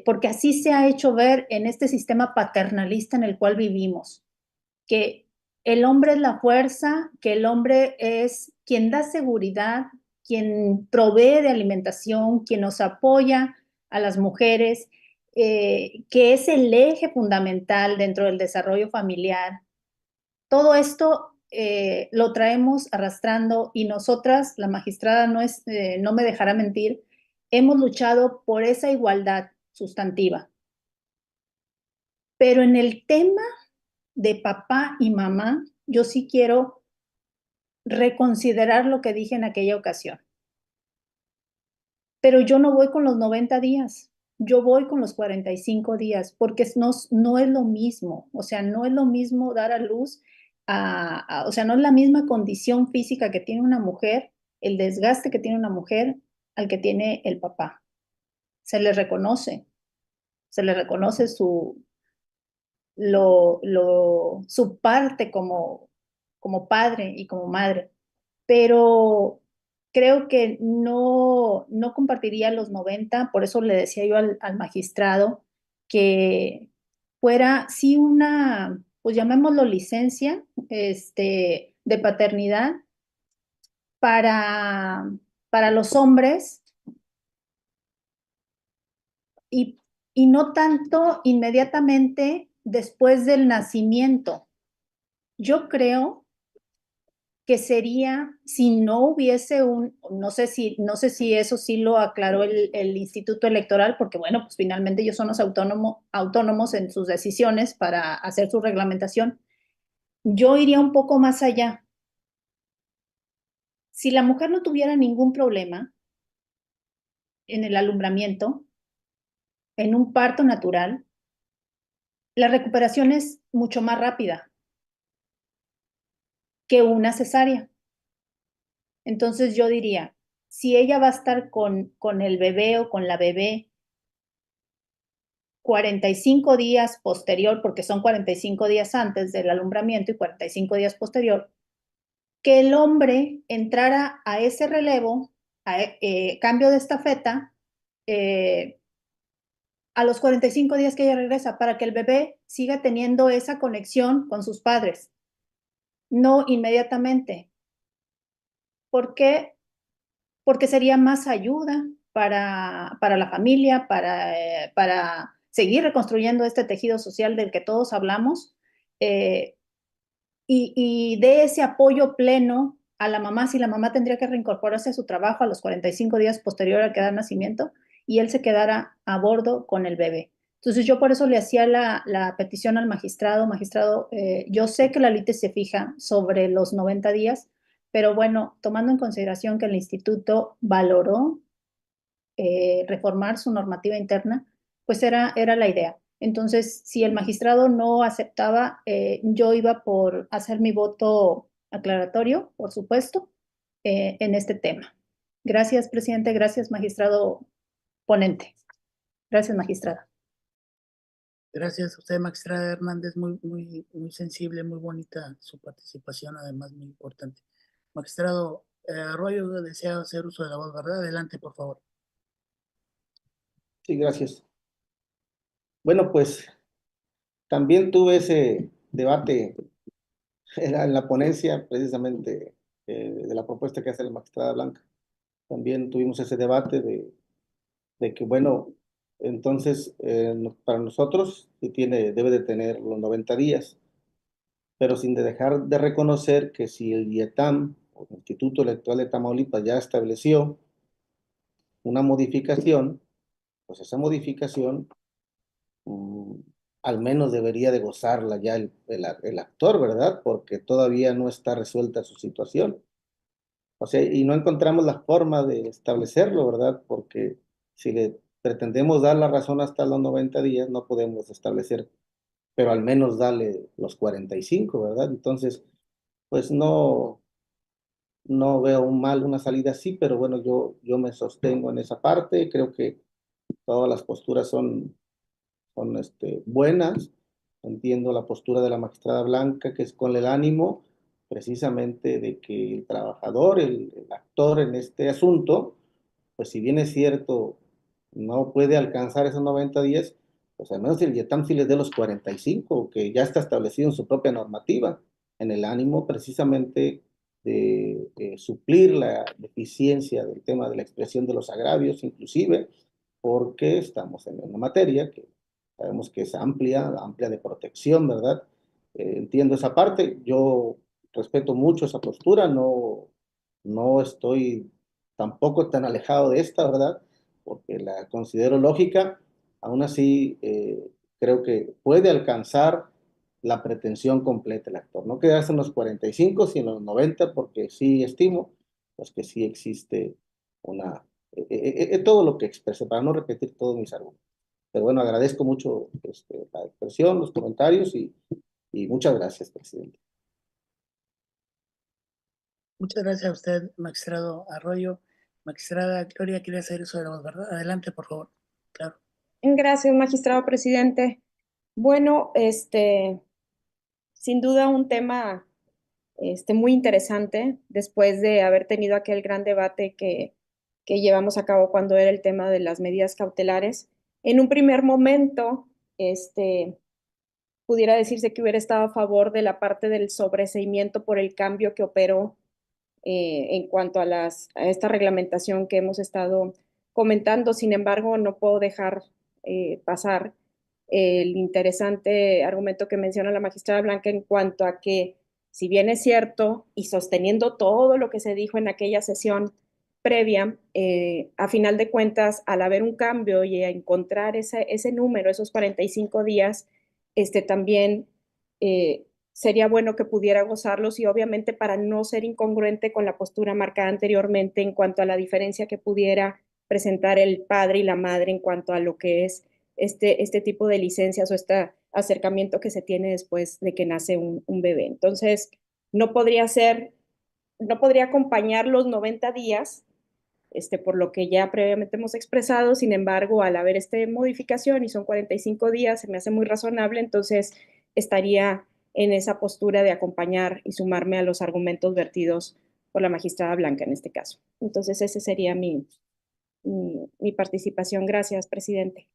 porque así se ha hecho ver en este sistema paternalista en el cual vivimos, que el hombre es la fuerza, que el hombre es quien da seguridad, quien provee de alimentación, quien nos apoya a las mujeres, que es el eje fundamental dentro del desarrollo familiar. Todo esto lo traemos arrastrando y nosotras, la magistrada no me dejará mentir, hemos luchado por esa igualdad sustantiva. Pero en el tema de papá y mamá, yo sí quiero reconsiderar lo que dije en aquella ocasión. Pero yo no voy con los 90 días, yo voy con los 45 días, porque no es lo mismo, o sea, no es lo mismo dar a luz, o sea, no es la misma condición física que tiene una mujer, el desgaste que tiene una mujer al que tiene el papá. Se le reconoce su parte como padre y como madre, pero creo que no compartiría los 90, por eso le decía yo al magistrado que fuera, sí, una, pues llamémoslo licencia, de paternidad para los hombres y no tanto inmediatamente después del nacimiento. Yo creo que sería si no hubiese no sé si eso sí lo aclaró el Instituto Electoral, porque bueno, pues finalmente ellos son los autónomos en sus decisiones para hacer su reglamentación. Yo iría un poco más allá. Si la mujer no tuviera ningún problema en el alumbramiento, en un parto natural, la recuperación es mucho más rápida que una cesárea. Entonces yo diría, si ella va a estar con el bebé o con la bebé 45 días posterior, porque son 45 días antes del alumbramiento y 45 días posterior, que el hombre entrara a ese relevo, cambio de estafeta, a los 45 días que ella regresa, para que el bebé siga teniendo esa conexión con sus padres, no inmediatamente. ¿Por qué? Porque sería más ayuda para la familia, para seguir reconstruyendo este tejido social del que todos hablamos, y de ese apoyo pleno a la mamá, si la mamá tendría que reincorporarse a su trabajo a los 45 días posterior al que da nacimiento, y él se quedara a bordo con el bebé. Entonces yo por eso le hacía la petición al magistrado. Magistrado, yo sé que la LITE se fija sobre los 90 días, pero bueno, tomando en consideración que el instituto valoró reformar su normativa interna, pues era la idea. Entonces, si el magistrado no aceptaba, yo iba por hacer mi voto aclaratorio, por supuesto, en este tema. Gracias, presidente. Gracias, magistrado ponente. Gracias, magistrada. Gracias a usted, magistrada Hernández, muy sensible, muy bonita su participación, además muy importante. Magistrado Arroyo desea hacer uso de la voz, ¿verdad? Adelante, por favor. Sí, gracias. Bueno, pues también tuve ese debate en la ponencia precisamente de la propuesta que hace la magistrada Blanca. También tuvimos ese debate de que, bueno, entonces para nosotros sí debe de tener los 90 días, pero sin dejar de reconocer que si el IETAM, o el Instituto Electoral de Tamaulipas, ya estableció una modificación, pues esa modificación al menos debería de gozarla ya el actor, ¿verdad? Porque todavía no está resuelta su situación. O sea, y no encontramos la forma de establecerlo, ¿verdad? Porque si le pretendemos dar la razón hasta los 90 días, no podemos establecer, pero al menos darle los 45, ¿verdad? Entonces, pues no veo una salida así, pero bueno, yo me sostengo en esa parte. Creo que todas las posturas son buenas. Entiendo la postura de la magistrada Blanca, que es con el ánimo precisamente de que el trabajador, el actor en este asunto, pues si bien es cierto, no puede alcanzar esos 90 días, pues al menos el IETAM sí les dé los 45, que ya está establecido en su propia normativa, en el ánimo precisamente de suplir la deficiencia del tema de la expresión de los agravios, inclusive porque estamos en una materia que sabemos que es amplia de protección, ¿verdad? Entiendo esa parte, yo respeto mucho esa postura, no estoy tampoco tan alejado de esta, ¿verdad? Porque la considero lógica. Aún así, creo que puede alcanzar la pretensión completa el actor. No quedarse en los 45, sino en los 90, porque sí estimo pues, que sí existe todo lo que expresé, para no repetir todos mis argumentos. Pero bueno, agradezco mucho la expresión, los comentarios y muchas gracias, presidente. Muchas gracias a usted, magistrado Arroyo. Magistrada Gloria, quiere hacer uso de la voz, ¿verdad? Adelante, por favor. Claro. Gracias, magistrado presidente. Bueno, sin duda un tema muy interesante después de haber tenido aquel gran debate que llevamos a cabo cuando era el tema de las medidas cautelares. En un primer momento, pudiera decirse que hubiera estado a favor de la parte del sobreseimiento por el cambio que operó en cuanto a esta reglamentación que hemos estado comentando. Sin embargo, no puedo dejar pasar el interesante argumento que menciona la magistrada Blanca en cuanto a que Si bien es cierto, y sosteniendo todo lo que se dijo en aquella sesión previa, a final de cuentas, al haber un cambio y a encontrar ese número, esos 45 días, también sería bueno que pudiera gozarlos y obviamente para no ser incongruente con la postura marcada anteriormente en cuanto a la diferencia que pudiera presentar el padre y la madre en cuanto a lo que es este tipo de licencias o este acercamiento que se tiene después de que nace un bebé. Entonces, no podría acompañar los 90 días, por lo que ya previamente hemos expresado. Sin embargo, al haber esta modificación y son 45 días, se me hace muy razonable, entonces estaría en esa postura de acompañar y sumarme a los argumentos vertidos por la magistrada Blanca en este caso. Entonces, esa sería mi participación. Gracias, presidente.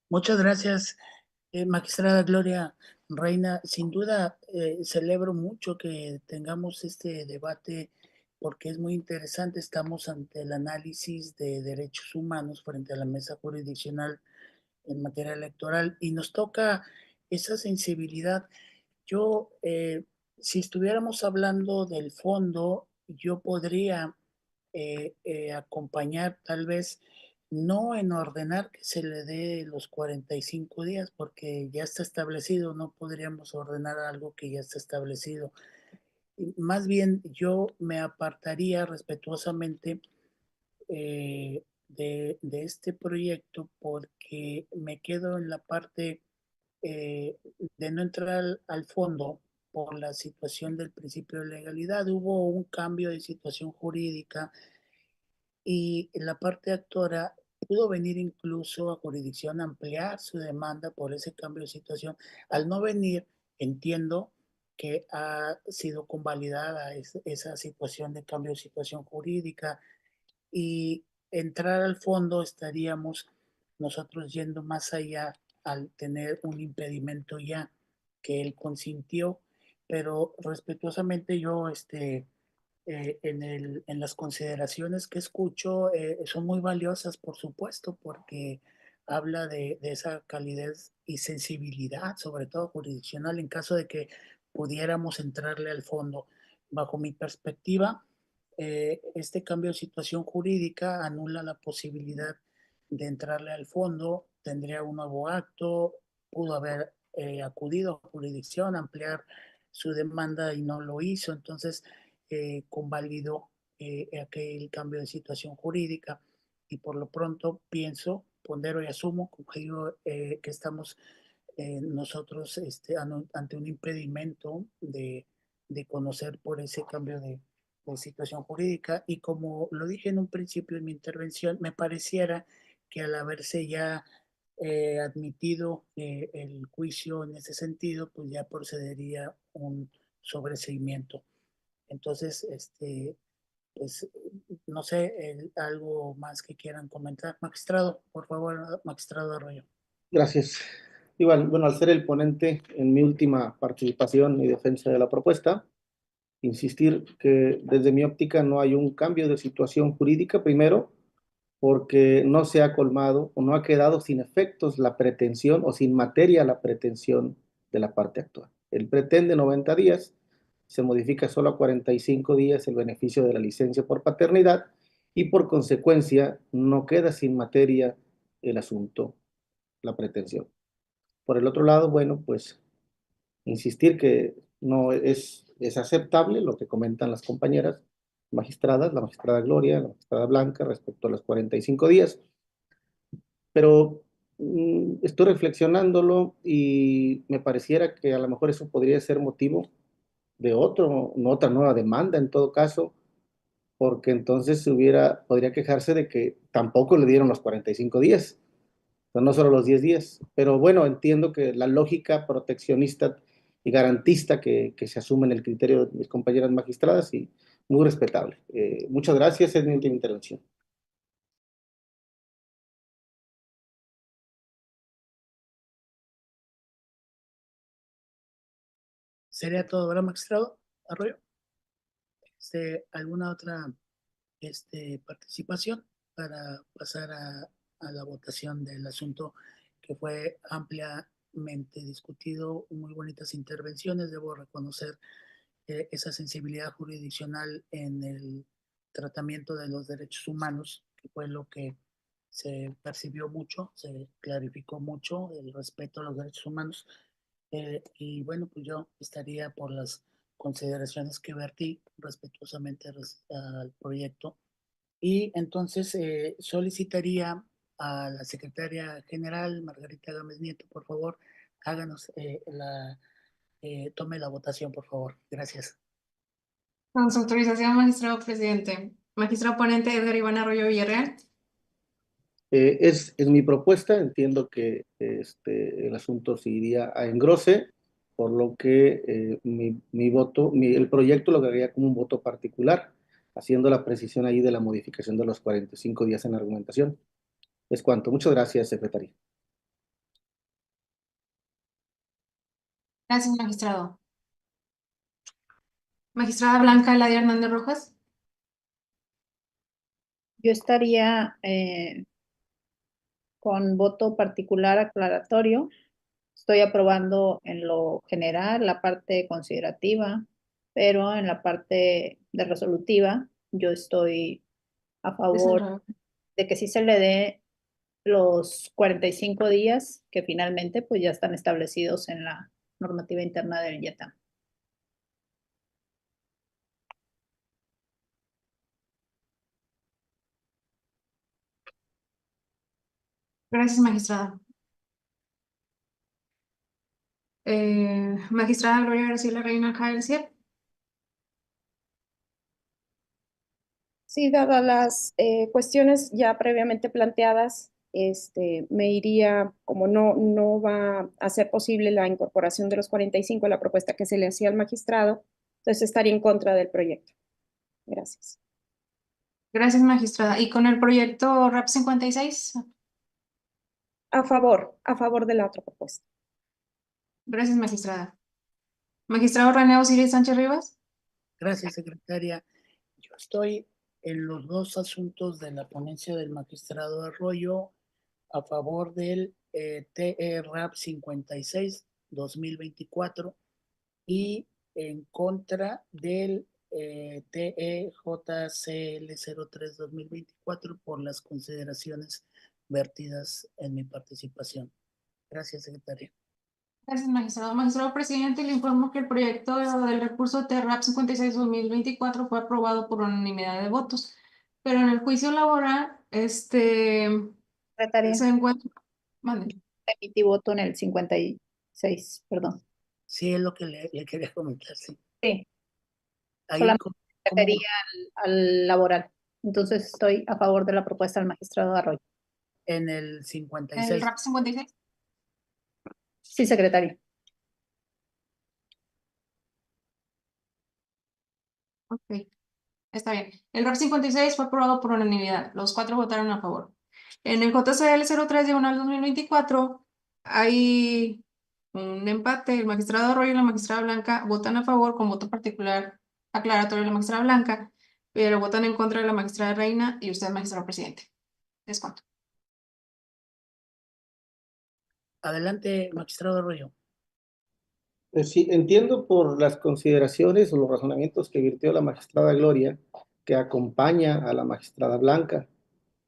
Muchas gracias, magistrada Gloria Reina. Sin duda, celebro mucho que tengamos este debate porque es muy interesante. Estamos ante el análisis de derechos humanos frente a la mesa jurisdiccional en materia electoral y nos toca esa sensibilidad. Yo, si estuviéramos hablando del fondo, yo podría acompañar tal vez no en ordenar que se le dé los 45 días porque ya está establecido, no podríamos ordenar algo que ya está establecido. Más bien yo me apartaría respetuosamente de este proyecto porque me quedo en la parte de no entrar al fondo por la situación del principio de legalidad. Hubo un cambio de situación jurídica y la parte actora pudo venir incluso a jurisdicción a ampliar su demanda por ese cambio de situación. Al no venir, entiendo que ha sido convalidada esa situación de cambio de situación jurídica y entrar al fondo estaríamos nosotros yendo más allá al tener un impedimento ya que él consintió, pero respetuosamente yo en las consideraciones que escucho son muy valiosas, por supuesto, porque habla de esa calidez y sensibilidad, sobre todo jurisdiccional, en caso de que pudiéramos entrarle al fondo. Bajo mi perspectiva, este cambio de situación jurídica anula la posibilidad de entrarle al fondo, tendría un nuevo acto, pudo haber acudido a jurisdicción, ampliar su demanda y no lo hizo, entonces convalidó aquel cambio de situación jurídica y por lo pronto pienso, pondero y asumo que estamos nosotros ante un impedimento de conocer por ese cambio de situación jurídica y como lo dije en un principio de mi intervención, me pareciera que al haberse ya admitido el juicio en ese sentido, pues ya procedería un sobreseimiento. Entonces, pues no sé, algo más que quieran comentar. Magistrado, por favor, magistrado Arroyo. Gracias. Igual, bueno, al ser el ponente en mi última participación y defensa de la propuesta, insistir que desde mi óptica no hay un cambio de situación jurídica, primero, porque no se ha colmado o no ha quedado sin efectos la pretensión o sin materia la pretensión de la parte actual. Él pretende 90 días, se modifica solo a 45 días el beneficio de la licencia por paternidad y por consecuencia no queda sin materia el asunto, la pretensión. Por el otro lado, bueno, pues insistir que no es aceptable lo que comentan las compañeras magistradas, la magistrada Gloria, la magistrada Blanca, respecto a los 45 días, pero estoy reflexionándolo y me pareciera que a lo mejor eso podría ser motivo de otra nueva demanda en todo caso, porque entonces podría quejarse de que tampoco le dieron los 45 días, o sea, no solo los 10 días, pero bueno, entiendo que la lógica proteccionista y garantista que se asume en el criterio de mis compañeras magistradas y muy respetable. Muchas gracias, es mi última intervención. ¿Sería todo, verdad, magistrado Arroyo? ¿Alguna otra participación para pasar a la votación del asunto que fue ampliamente discutido? Muy bonitas intervenciones, debo reconocer esa sensibilidad jurisdiccional en el tratamiento de los derechos humanos, que fue lo que se percibió mucho, se clarificó mucho el respeto a los derechos humanos. Y bueno, pues yo estaría por las consideraciones que vertí respetuosamente al proyecto. Y entonces solicitaría a la secretaria general, Margarita Gámez Nieto, por favor, háganos tome la votación, por favor. Gracias. Con su autorización, magistrado presidente. Magistrado ponente Edgar Iván Arroyo Villarreal. Es mi propuesta, entiendo que el asunto se iría a engrose, por lo que mi voto, el proyecto lo agregaría como un voto particular, haciendo la precisión ahí de la modificación de los 45 días en argumentación. Es cuanto. Muchas gracias, secretaria. Gracias, magistrado. Magistrada Blanca Eladia Hernández Rojas. Yo estaría con voto particular aclaratorio. Estoy aprobando en lo general la parte considerativa, pero en la parte de resolutiva yo estoy a favor de que sí se le dé los 45 días que finalmente pues ya están establecidos en la normativa interna del IETAM. Gracias, magistrada. Magistrada Gloria Graciela Reina Jaelciel. Sí, dadas las cuestiones ya previamente planteadas, me iría, como no va a ser posible la incorporación de los 45 a la propuesta que se le hacía al magistrado, entonces estaría en contra del proyecto. Gracias. Gracias, magistrada. ¿Y con el proyecto RAP 56? A favor de la otra propuesta. Gracias, magistrada. Magistrado René Osiris Sánchez Rivas. Gracias, secretaria. Yo estoy en los dos asuntos de la ponencia del magistrado Arroyo a favor del TE-RAP 56-2024 y en contra del TE-JCL03-2024 por las consideraciones vertidas en mi participación. Gracias, secretaria. Gracias, magistrado. Magistrado presidente, le informo que el proyecto del recurso TRAP 56-2024 fue aprobado por unanimidad de votos, pero en el juicio laboral, Secretaria, se encuentra... Mande. emití voto en el 56, perdón. Sí, es lo que le quería comentar, sí. Sí, Ahí, solamente refería al laboral. Entonces estoy a favor de la propuesta del magistrado Arroyo. en el ¿El 56. RAP 56? Sí, secretaria. Ok, está bien. El RAP 56 fue aprobado por unanimidad. Los 4 votaron a favor. En el JCL 03 diagonal 2024 hay un empate. El magistrado Arroyo y la magistrada Blanca votan a favor con voto particular aclaratorio de la magistrada Blanca, pero votan en contra de la magistrada Reina y usted, magistrado presidente. ¿Es cuánto? Adelante, magistrado Arroyo. Sí, entiendo por las consideraciones o los razonamientos que virtió la magistrada Gloria, que acompaña a la magistrada Blanca.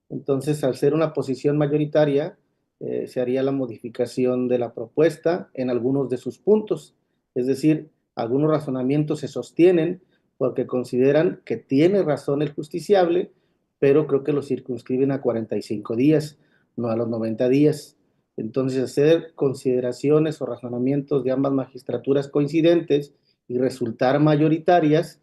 Entonces, al ser una posición mayoritaria, se haría la modificación de la propuesta en algunos de sus puntos. Es decir, algunos razonamientos se sostienen porque consideran que tiene razón el justiciable, pero creo que lo circunscriben a 45 días, no a los 90 días. Entonces, hacer consideraciones o razonamientos de ambas magistraturas coincidentes y resultar mayoritarias,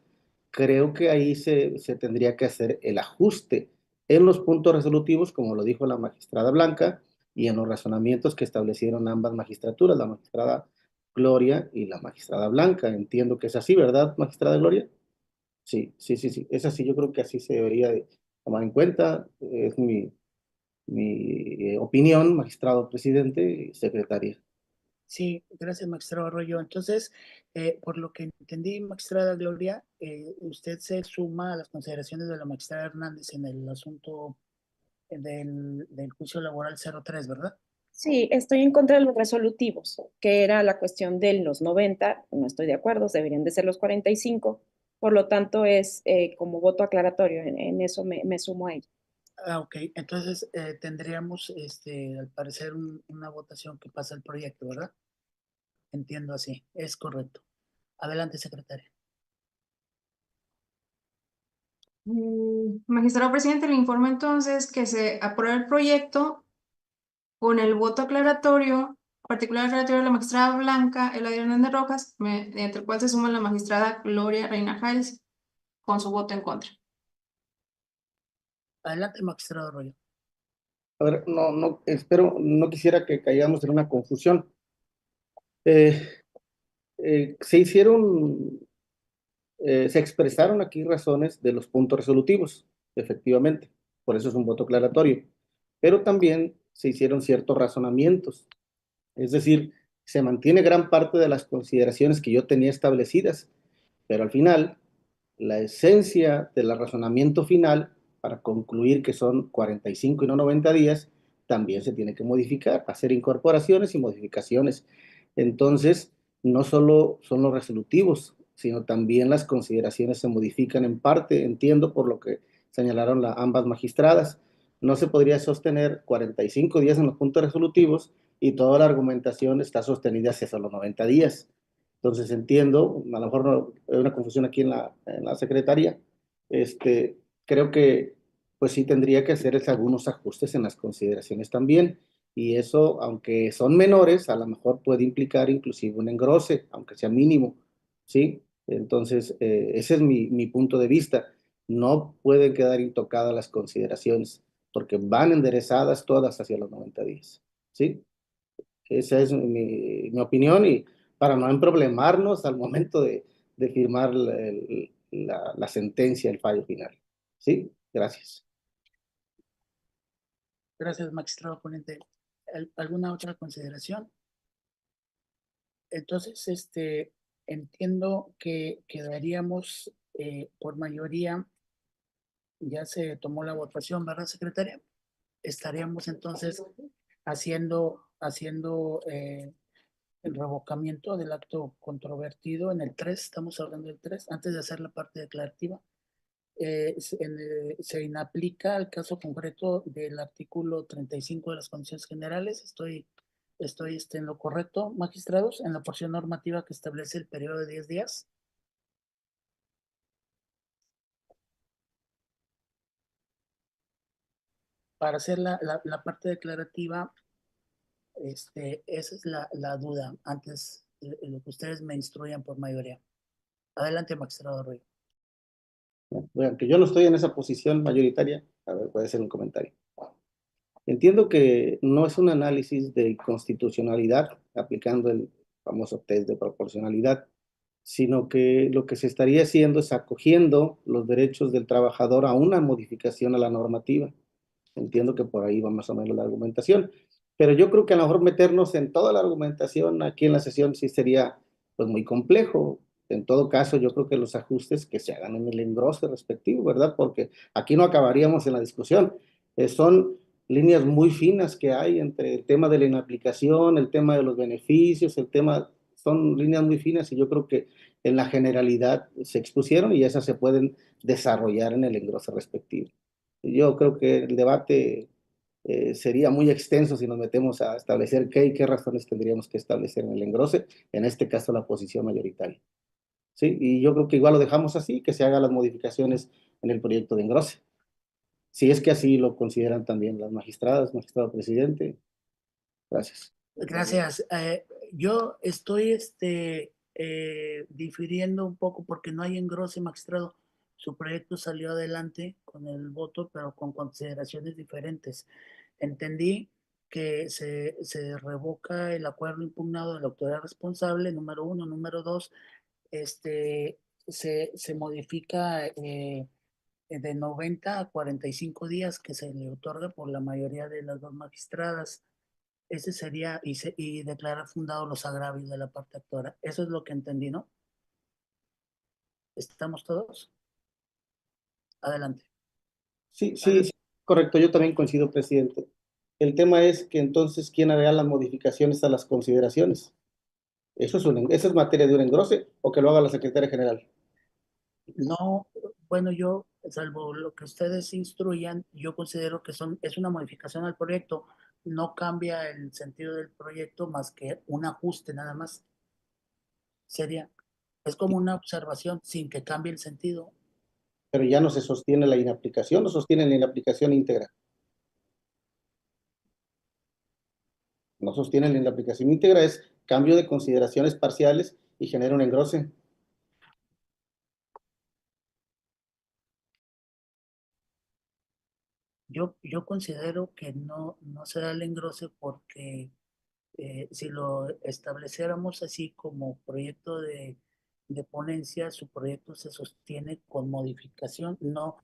creo que ahí se tendría que hacer el ajuste en los puntos resolutivos, como lo dijo la magistrada Blanca, y en los razonamientos que establecieron ambas magistraturas, la magistrada Gloria y la magistrada Blanca. Entiendo que es así, ¿verdad, magistrada Gloria? Sí, sí, sí, sí, es así. Yo creo que así se debería de tomar en cuenta. Es mi opinión, magistrado presidente y secretaria. Sí, gracias, magistrado Arroyo. Entonces, por lo que entendí, magistrada Gloria, usted se suma a las consideraciones de la magistrada Hernández en el asunto del juicio laboral 03, ¿verdad? Sí, estoy en contra de los resolutivos, que era la cuestión de los 90, no estoy de acuerdo, deberían de ser los 45, por lo tanto es como voto aclaratorio, en eso me sumo a ello. Ok, entonces tendríamos, al parecer, una votación que pasa el proyecto, ¿verdad? Entiendo así, es correcto. Adelante, secretaria. Magistrado presidente, le informo entonces que se aprueba el proyecto con el voto aclaratorio, particular aclaratorio de la magistrada Blanca Eladia Hernández Rojas, mediante el cual se suma la magistrada Gloria Reina Jáez con su voto en contra. Adelante, magistrado Arroyo. A ver, no quisiera que caigamos en una confusión. Se expresaron aquí razones de los puntos resolutivos, efectivamente, por eso es un voto aclaratorio, pero también se hicieron ciertos razonamientos, es decir, se mantiene gran parte de las consideraciones que yo tenía establecidas, pero al final, la esencia del razonamiento final, para concluir que son 45 y no 90 días, también se tiene que modificar, hacer incorporaciones y modificaciones. Entonces, no solo son los resolutivos, sino también las consideraciones se modifican en parte, entiendo por lo que señalaron ambas magistradas. No se podría sostener 45 días en los puntos resolutivos y toda la argumentación está sostenida hacia los 90 días. Entonces entiendo, a lo mejor no, hay una confusión aquí en la secretaría, creo que pues sí tendría que hacer algunos ajustes en las consideraciones también, y eso, aunque son menores, a lo mejor puede implicar inclusive un engrose, aunque sea mínimo, ¿sí? Entonces, ese es mi punto de vista. No pueden quedar intocadas las consideraciones, porque van enderezadas todas hacia los 90 días, ¿sí? Esa es mi opinión, y para no emproblemarnos al momento de firmar la sentencia, el fallo final. ¿Sí? Gracias. Gracias, magistrado ponente. ¿Alguna otra consideración? Entonces, entiendo que quedaríamos por mayoría, ya se tomó la votación, ¿verdad, secretaria? Estaríamos entonces haciendo el revocamiento del acto controvertido en el 3, estamos hablando del 3, antes de hacer la parte declarativa. Se inaplica el caso concreto del artículo 35 de las condiciones generales. Estoy en lo correcto, magistrados, en la porción normativa que establece el periodo de 10 días. Para hacer la parte declarativa, esa es la duda, antes de lo que ustedes me instruyan por mayoría. Adelante, magistrado Arroyo. Bueno, que yo no estoy en esa posición mayoritaria, a ver, puede ser un comentario. Entiendo que no es un análisis de constitucionalidad aplicando el famoso test de proporcionalidad, sino que lo que se estaría haciendo es acogiendo los derechos del trabajador a una modificación a la normativa. Entiendo que por ahí va más o menos la argumentación, pero yo creo que a lo mejor meternos en toda la argumentación aquí en la sesión sí sería pues muy complejo. En todo caso, yo creo que los ajustes que se hagan en el engrose respectivo, ¿verdad? Porque aquí no acabaríamos en la discusión. Son líneas muy finas que hay entre el tema de la inaplicación, el tema de los beneficios, son líneas muy finas, y yo creo que en la generalidad se expusieron y esas se pueden desarrollar en el engrose respectivo. Yo creo que el debate sería muy extenso si nos metemos a establecer qué y qué razones tendríamos que establecer en el engrose, en este caso la posición mayoritaria. ¿Sí? Y yo creo que igual lo dejamos así, que se hagan las modificaciones en el proyecto de engrose. Si es que así lo consideran también las magistradas, magistrado presidente. Gracias. Gracias. Yo estoy difiriendo un poco porque no hay engrose, magistrado. Su proyecto salió adelante con el voto, pero con consideraciones diferentes. Entendí que se revoca el acuerdo impugnado de la autoridad responsable, número 1. Número 2, se modifica de 90 a 45 días que se le otorga por la mayoría de las dos magistradas. Ese sería, y declarar fundados los agravios de la parte actora. Eso es lo que entendí, ¿no? ¿Estamos todos? Adelante. Sí, correcto. Yo también coincido, presidente. El tema es que entonces, ¿quién hará las modificaciones a las consideraciones? ¿Eso es materia de un engrose o que lo haga la secretaria general? No, bueno, yo, salvo lo que ustedes instruyan, yo considero que es una modificación al proyecto, no cambia el sentido del proyecto más que un ajuste nada más. Es como una observación sin que cambie el sentido. Pero ya no se sostiene la inaplicación, no sostiene la inaplicación íntegra. No sostiene la inaplicación íntegra, es cambio de consideraciones parciales y genera un engrose. Yo considero que no será el engrose porque si lo estableciéramos así como proyecto de ponencia, su proyecto se sostiene con modificación, no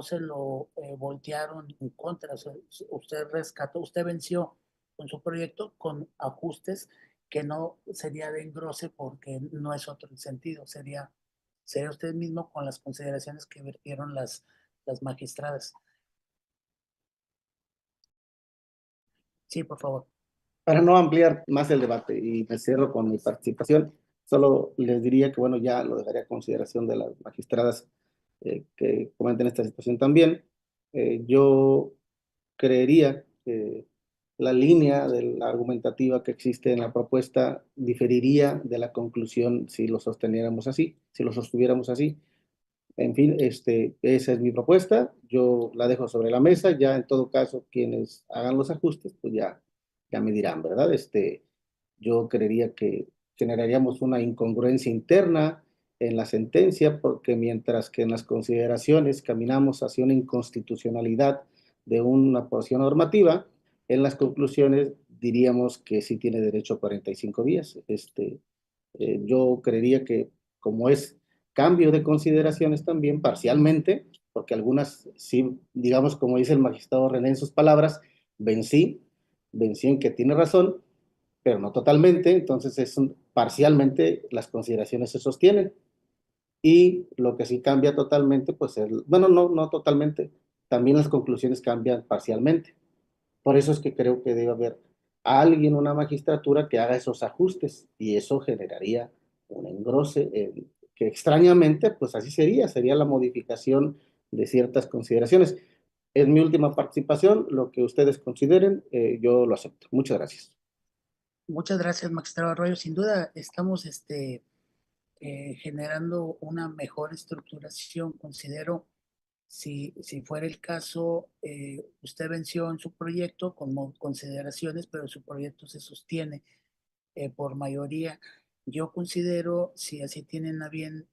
se lo voltearon en contra. O sea, usted rescató, usted venció con su proyecto con ajustes que no sería de engrose porque no es otro el sentido, sería usted mismo con las consideraciones que vertieron las magistradas. Sí, por favor. Para no ampliar más el debate y me cierro con mi participación, solo les diría que, bueno, ya lo dejaría a consideración de las magistradas que comenten esta situación también. Yo creería que la línea de la argumentativa que existe en la propuesta diferiría de la conclusión si lo sosteniéramos así, si lo sostuviéramos así. En fin, esa es mi propuesta, yo la dejo sobre la mesa, ya en todo caso quienes hagan los ajustes, pues ya me dirán, ¿verdad? Yo creería que generaríamos una incongruencia interna en la sentencia, porque mientras que en las consideraciones caminamos hacia una inconstitucionalidad de una porción normativa, en las conclusiones diríamos que sí tiene derecho a 45 días. Yo creería que como es cambio de consideraciones también parcialmente, porque algunas sí, digamos, como dice el magistrado René en sus palabras, vencí en que tiene razón, pero no totalmente, entonces parcialmente las consideraciones se sostienen. Y lo que sí cambia totalmente, pues, bueno, no totalmente, también las conclusiones cambian parcialmente. Por eso es que creo que debe haber alguien, una magistratura que haga esos ajustes y eso generaría un engrose que extrañamente, pues así sería la modificación de ciertas consideraciones. Es mi última participación, lo que ustedes consideren, yo lo acepto. Muchas gracias. Muchas gracias, magistrado Arroyo. Sin duda, estamos generando una mejor estructuración. Considero, si fuera el caso, usted venció en su proyecto con consideraciones, pero su proyecto se sostiene por mayoría. Yo considero, si así tienen a bien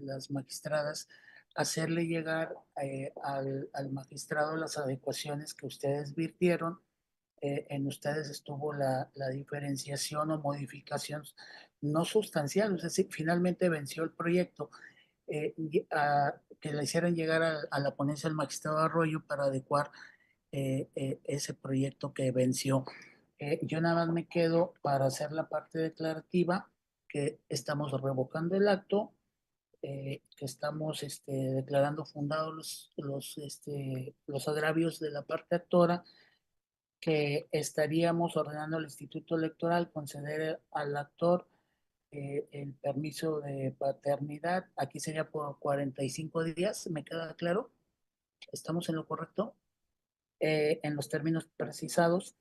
las magistradas, hacerle llegar al magistrado las adecuaciones que ustedes virtieron. En ustedes estuvo la diferenciación o modificación no sustancial, es decir, finalmente venció el proyecto, que le hicieran llegar a la ponencia del magistrado Arroyo para adecuar ese proyecto que venció. Yo nada más me quedo para hacer la parte declarativa, que estamos revocando el acto, que estamos declarando fundados los agravios de la parte actora, que estaríamos ordenando al Instituto Electoral conceder al actor el permiso de paternidad. Aquí sería por 45 días, ¿me queda claro? ¿Estamos en lo correcto? En los términos precisados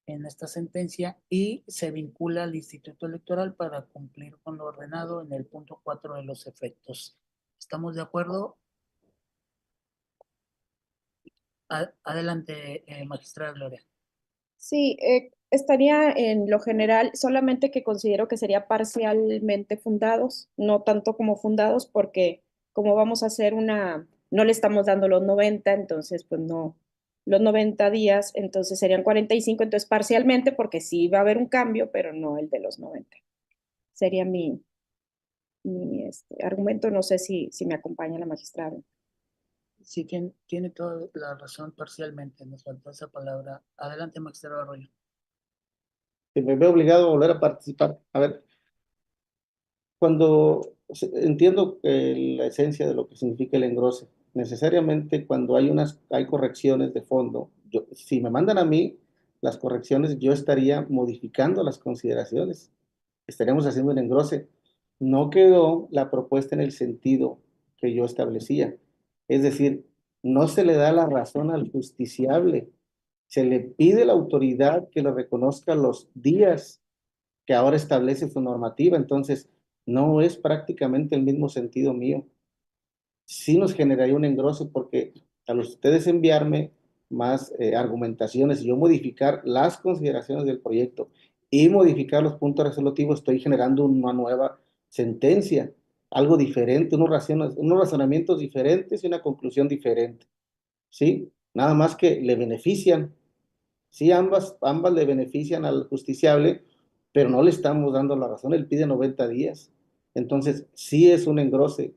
en esta sentencia, y se vincula al Instituto Electoral para cumplir con lo ordenado en el punto 4 de los efectos. ¿Estamos de acuerdo? Adelante, magistrada Gloria. Sí, estaría en lo general, solamente que considero que sería parcialmente fundados, no tanto como fundados, porque como vamos a hacer no le estamos dando los 90, entonces pues no, los 90 días, entonces serían 45, entonces parcialmente, porque sí va a haber un cambio, pero no el de los 90. Sería mi argumento, no sé si me acompaña la magistrada. Sí, tiene toda la razón parcialmente, nos faltó esa palabra. Adelante, magistrado Arroyo. Me veo obligado a volver a participar. A ver, entiendo la esencia de lo que significa el engrose, necesariamente cuando hay correcciones de fondo, si me mandan a mí, las correcciones, yo estaría modificando las consideraciones. Estaríamos haciendo un engrose. No quedó la propuesta en el sentido que yo establecía. Es decir, no se le da la razón al justiciable. Se le pide a la autoridad que le reconozca los días que ahora establece su normativa. Entonces, no es prácticamente el mismo sentido mío. Sí nos generaría un engrose porque al ustedes enviarme más argumentaciones y yo modificar las consideraciones del proyecto y modificar los puntos resolutivos, estoy generando una nueva sentencia, algo diferente, unos razonamientos diferentes y una conclusión diferente, ¿sí? Nada más que le benefician, sí, ambas le benefician al justiciable, pero no le estamos dando la razón, él pide 90 días. Entonces, sí es un engrose.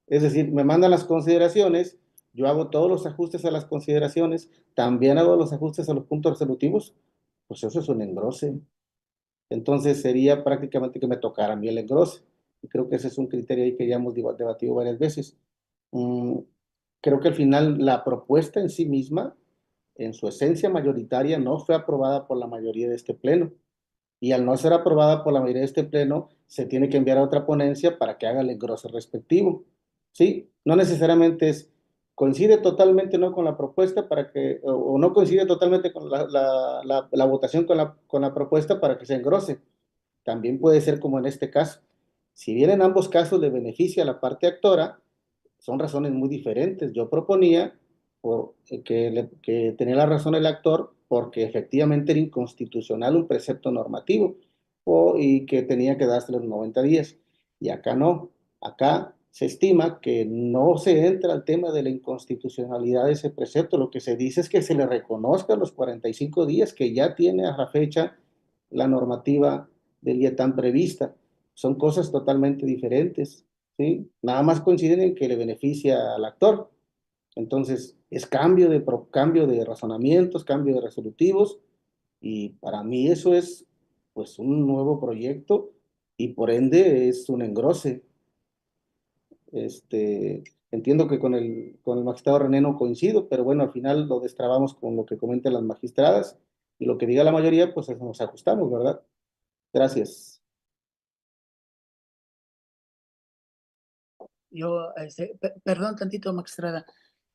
Es decir, me mandan las consideraciones, yo hago todos los ajustes a las consideraciones, también hago los ajustes a los puntos resolutivos, pues eso es un engrose. Entonces sería prácticamente que me tocara a mí el engrose. Y creo que ese es un criterio ahí que ya hemos debatido varias veces. Creo que al final la propuesta en sí misma, en su esencia mayoritaria, no fue aprobada por la mayoría de este pleno. Y al no ser aprobada por la mayoría de este pleno, se tiene que enviar a otra ponencia para que haga el engrose respectivo. ¿Sí? No necesariamente coincide totalmente no con la propuesta para que, o no coincide totalmente con la votación con la propuesta para que se engrose. También puede ser como en este caso. Si bien en ambos casos le beneficia a la parte actora, son razones muy diferentes. Yo proponía que tenía la razón el actor porque efectivamente era inconstitucional un precepto normativo y que tenía que dárselo en 90 días. Y acá no. Acá se estima que no se entra al tema de la inconstitucionalidad de ese precepto. Lo que se dice es que se le reconozca los 45 días que ya tiene a la fecha la normativa del IETAM prevista. Son cosas totalmente diferentes. ¿Sí? Nada más coinciden en que le beneficia al actor. Entonces, es cambio de razonamientos, cambio de resolutivos, y para mí eso es pues un nuevo proyecto y por ende es un engrose. Entiendo que con el magistrado René no coincido, pero bueno, al final lo destrabamos con lo que comentan las magistradas y lo que diga la mayoría, pues nos ajustamos, ¿verdad? Gracias. Yo, perdón tantito, magistrada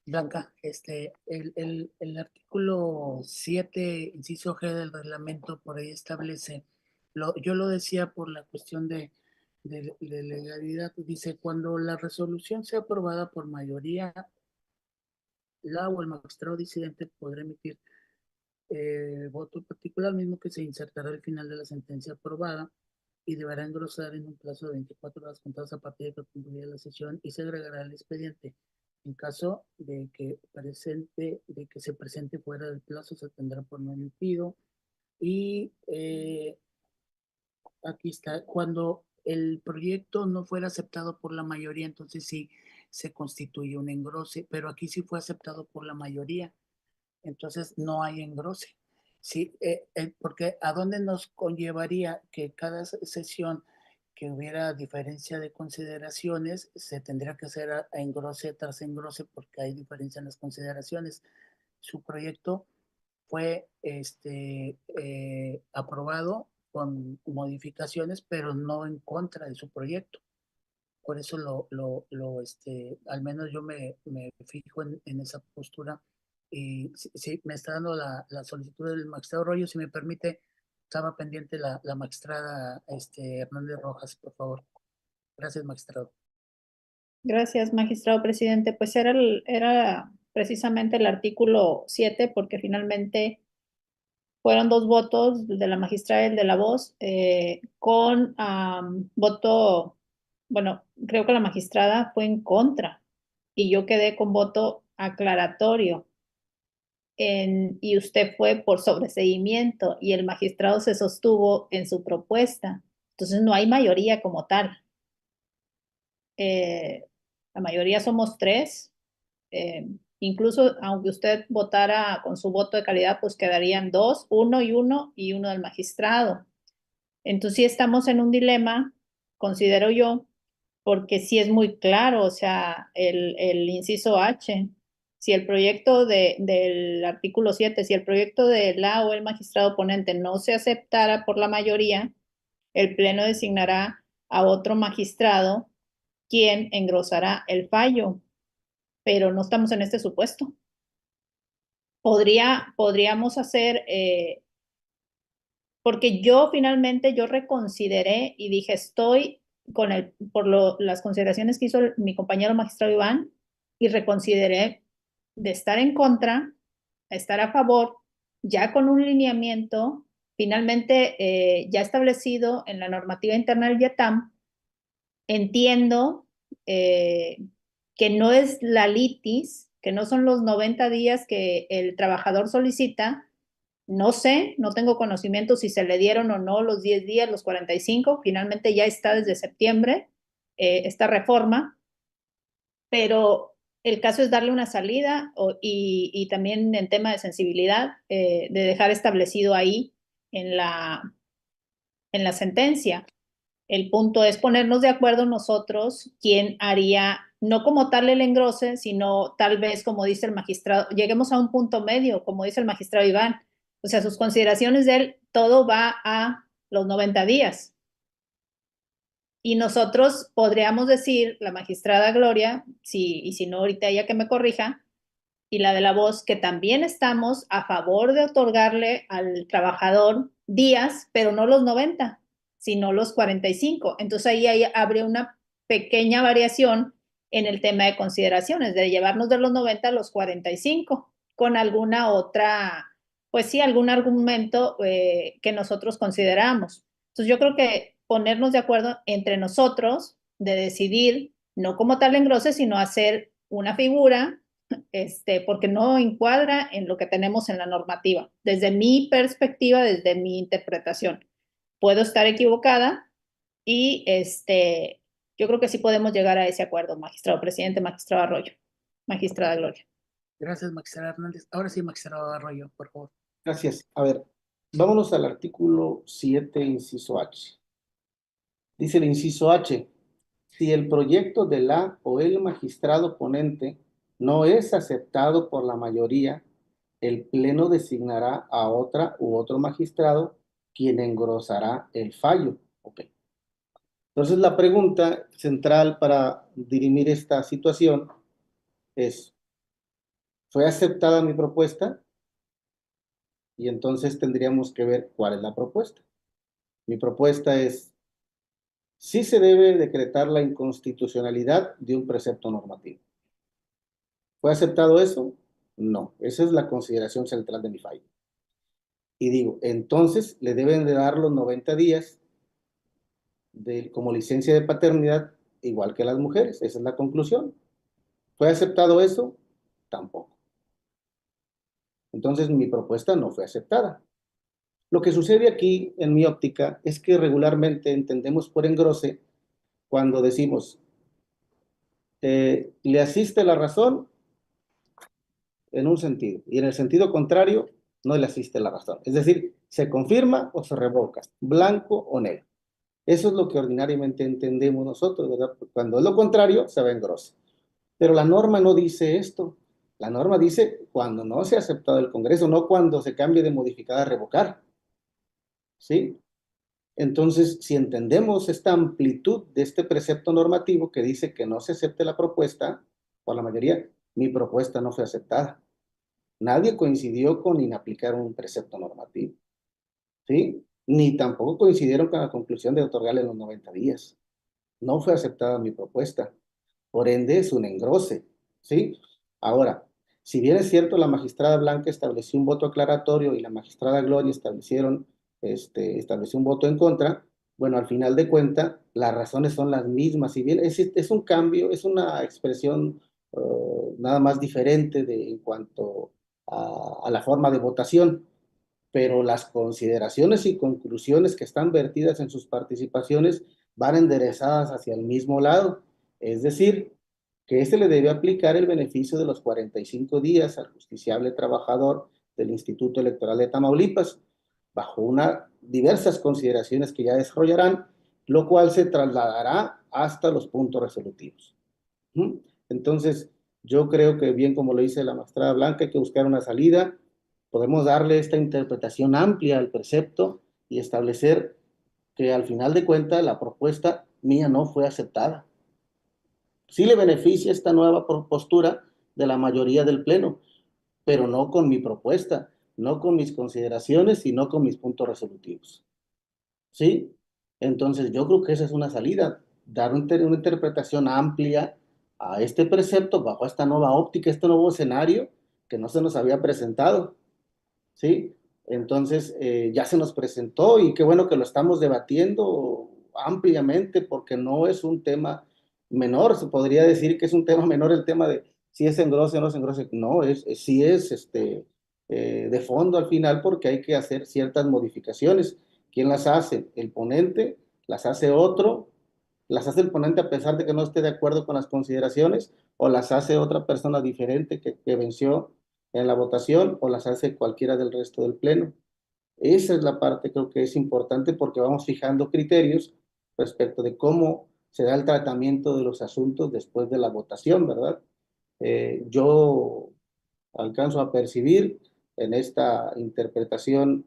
Blanca, el artículo 7, inciso G del reglamento, por ahí establece, yo lo decía por la cuestión de legalidad, dice, cuando la resolución sea aprobada por mayoría, la o el magistrado disidente podrá emitir voto particular, mismo que se insertará al final de la sentencia aprobada y deberá engrosar en un plazo de 24 horas contadas a partir de que concluya la sesión y se agregará el expediente. En caso de que se presente fuera del plazo, se tendrá por no emitido. Y aquí está, cuando el proyecto no fuera aceptado por la mayoría, entonces sí se constituye un engrose, pero aquí sí fue aceptado por la mayoría, entonces no hay engrose. Sí, porque ¿a dónde nos conllevaría que cada sesión que hubiera diferencia de consideraciones se tendría que hacer a engrose tras engrose porque hay diferencia en las consideraciones? Su proyecto fue aprobado con modificaciones, pero no en contra de su proyecto. Por eso al menos yo me fijo en esa postura. Y sí, me está dando la solicitud del magistrado Rollo, si me permite, estaba pendiente la magistrada Hernández Rojas, por favor. Gracias, magistrado. Gracias, magistrado presidente. Pues era precisamente el artículo 7, porque finalmente fueron 2 votos, el de la magistrada y el de la voz, con voto, bueno, creo que la magistrada fue en contra y yo quedé con voto aclaratorio. Y usted fue por sobreseimiento y el magistrado se sostuvo en su propuesta. Entonces no hay mayoría como tal. La mayoría somos 3. Incluso aunque usted votara con su voto de calidad, pues quedarían 2, 1 y 1 y 1 del magistrado. Entonces sí estamos en un dilema, considero yo, porque sí es muy claro, o sea, el inciso H, si el proyecto del artículo 7, si el proyecto de la o el magistrado ponente no se aceptara por la mayoría, el Pleno designará a otro magistrado quien engrosará el fallo, pero no estamos en este supuesto. Podríamos hacer, porque yo finalmente reconsideré y dije, estoy con las consideraciones que hizo mi compañero magistrado Iván, y reconsideré de estar en contra a estar a favor, ya con un lineamiento finalmente ya establecido en la normativa interna del IATAM. Entiendo que no es la litis, que no son los 90 días que el trabajador solicita. No sé, no tengo conocimiento si se le dieron o no los 10 días, los 45. Finalmente ya está desde septiembre esta reforma, pero el caso es darle una salida y también en tema de sensibilidad, de dejar establecido ahí en la sentencia. El punto es ponernos de acuerdo nosotros quién haría, no como tal el engrose, sino tal vez, como dice el magistrado, lleguemos a un punto medio, como dice el magistrado Iván. O sea, sus consideraciones de él, todo va a los 90 días. Y nosotros podríamos decir, la magistrada Gloria, y si no, ahorita ella que me corrija, y la de la voz, que también estamos a favor de otorgarle al trabajador días, pero no los 90, sino los 45. Entonces ahí habría una pequeña variación en el tema de consideraciones, de llevarnos de los 90 a los 45, con alguna otra, pues sí, algún argumento que nosotros consideramos. Entonces yo creo que ponernos de acuerdo entre nosotros, de decidir, no como tal engrose, sino hacer una figura, porque no encuadra en lo que tenemos en la normativa. Desde mi perspectiva, desde mi interpretación, puedo estar equivocada y yo creo que sí podemos llegar a ese acuerdo, magistrado presidente, magistrado Arroyo, magistrada Gloria. Gracias, magistrada Hernández. Ahora sí, magistrado Arroyo, por favor. Gracias. A ver, vámonos al artículo 7, inciso H. Dice el inciso H, si el proyecto de la o el magistrado ponente no es aceptado por la mayoría, el Pleno designará a otra u otro magistrado quien engrosará el fallo. Okay. Entonces la pregunta central para dirimir esta situación es, ¿fue aceptada mi propuesta? Y entonces tendríamos que ver cuál es la propuesta. Mi propuesta es, sí se debe decretar la inconstitucionalidad de un precepto normativo. ¿Fue aceptado eso? No. Esa es la consideración central de mi fallo. Y digo, entonces le deben de dar los 90 días como licencia de paternidad, igual que las mujeres. Esa es la conclusión. ¿Fue aceptado eso? Tampoco. Entonces mi propuesta no fue aceptada. Lo que sucede aquí, en mi óptica, es que regularmente entendemos por engrose cuando decimos, le asiste la razón en un sentido, y en el sentido contrario, no le asiste la razón. Es decir, se confirma o se revoca, blanco o negro. Eso es lo que ordinariamente entendemos nosotros, ¿verdad? Cuando es lo contrario, se va en engrose. Pero la norma no dice esto. La norma dice cuando no se ha aceptado el Congreso, no cuando se cambie de modificada a revocar. ¿Sí? Entonces, si entendemos esta amplitud de este precepto normativo que dice que no se acepte la propuesta, por la mayoría, mi propuesta no fue aceptada. Nadie coincidió con inaplicar un precepto normativo, ¿sí? Ni tampoco coincidieron con la conclusión de otorgarle los 90 días. No fue aceptada mi propuesta. Por ende, es un engrose, ¿sí? Ahora, si bien es cierto, la magistrada Blanca estableció un voto aclaratorio y la magistrada Gloria estableció un voto en contra, bueno, al final de cuentas, las razones son las mismas. Si bien es un cambio, es una expresión nada más diferente en cuanto a la forma de votación, pero las consideraciones y conclusiones que están vertidas en sus participaciones van enderezadas hacia el mismo lado. Es decir, que le debe aplicar el beneficio de los 45 días al justiciable trabajador del Instituto Electoral de Tamaulipas, bajo diversas consideraciones que ya desarrollarán, lo cual se trasladará hasta los puntos resolutivos. Entonces, Yo creo que, bien como lo dice la magistrada Blanca, hay que buscar una salida. Podemos darle esta interpretación amplia al precepto y establecer que al final de cuentas la propuesta mía no fue aceptada. Sí le beneficia esta nueva postura de la mayoría del Pleno, pero no con mi propuesta, no con mis consideraciones y no con mis puntos resolutivos. ¿Sí? Entonces yo creo que esa es una salida, dar una interpretación amplia a este precepto bajo esta nueva óptica, este nuevo escenario que no se nos había presentado. ¿Sí? Entonces ya se nos presentó y qué bueno que lo estamos debatiendo ampliamente porque no es un tema menor, se podría decir que es un tema menor el tema de si es engrose o no es engrose, no, sí es de fondo al final porque hay que hacer ciertas modificaciones. ¿Quién las hace? El ponente, las hace otro, las hace el ponente a pesar de que no esté de acuerdo con las consideraciones o las hace otra persona diferente que venció en la votación o las hace cualquiera del resto del pleno. Esa es la parte creo que es importante porque vamos fijando criterios respecto de cómo se da el tratamiento de los asuntos después de la votación, ¿verdad? Yo alcanzo a percibir en esta interpretación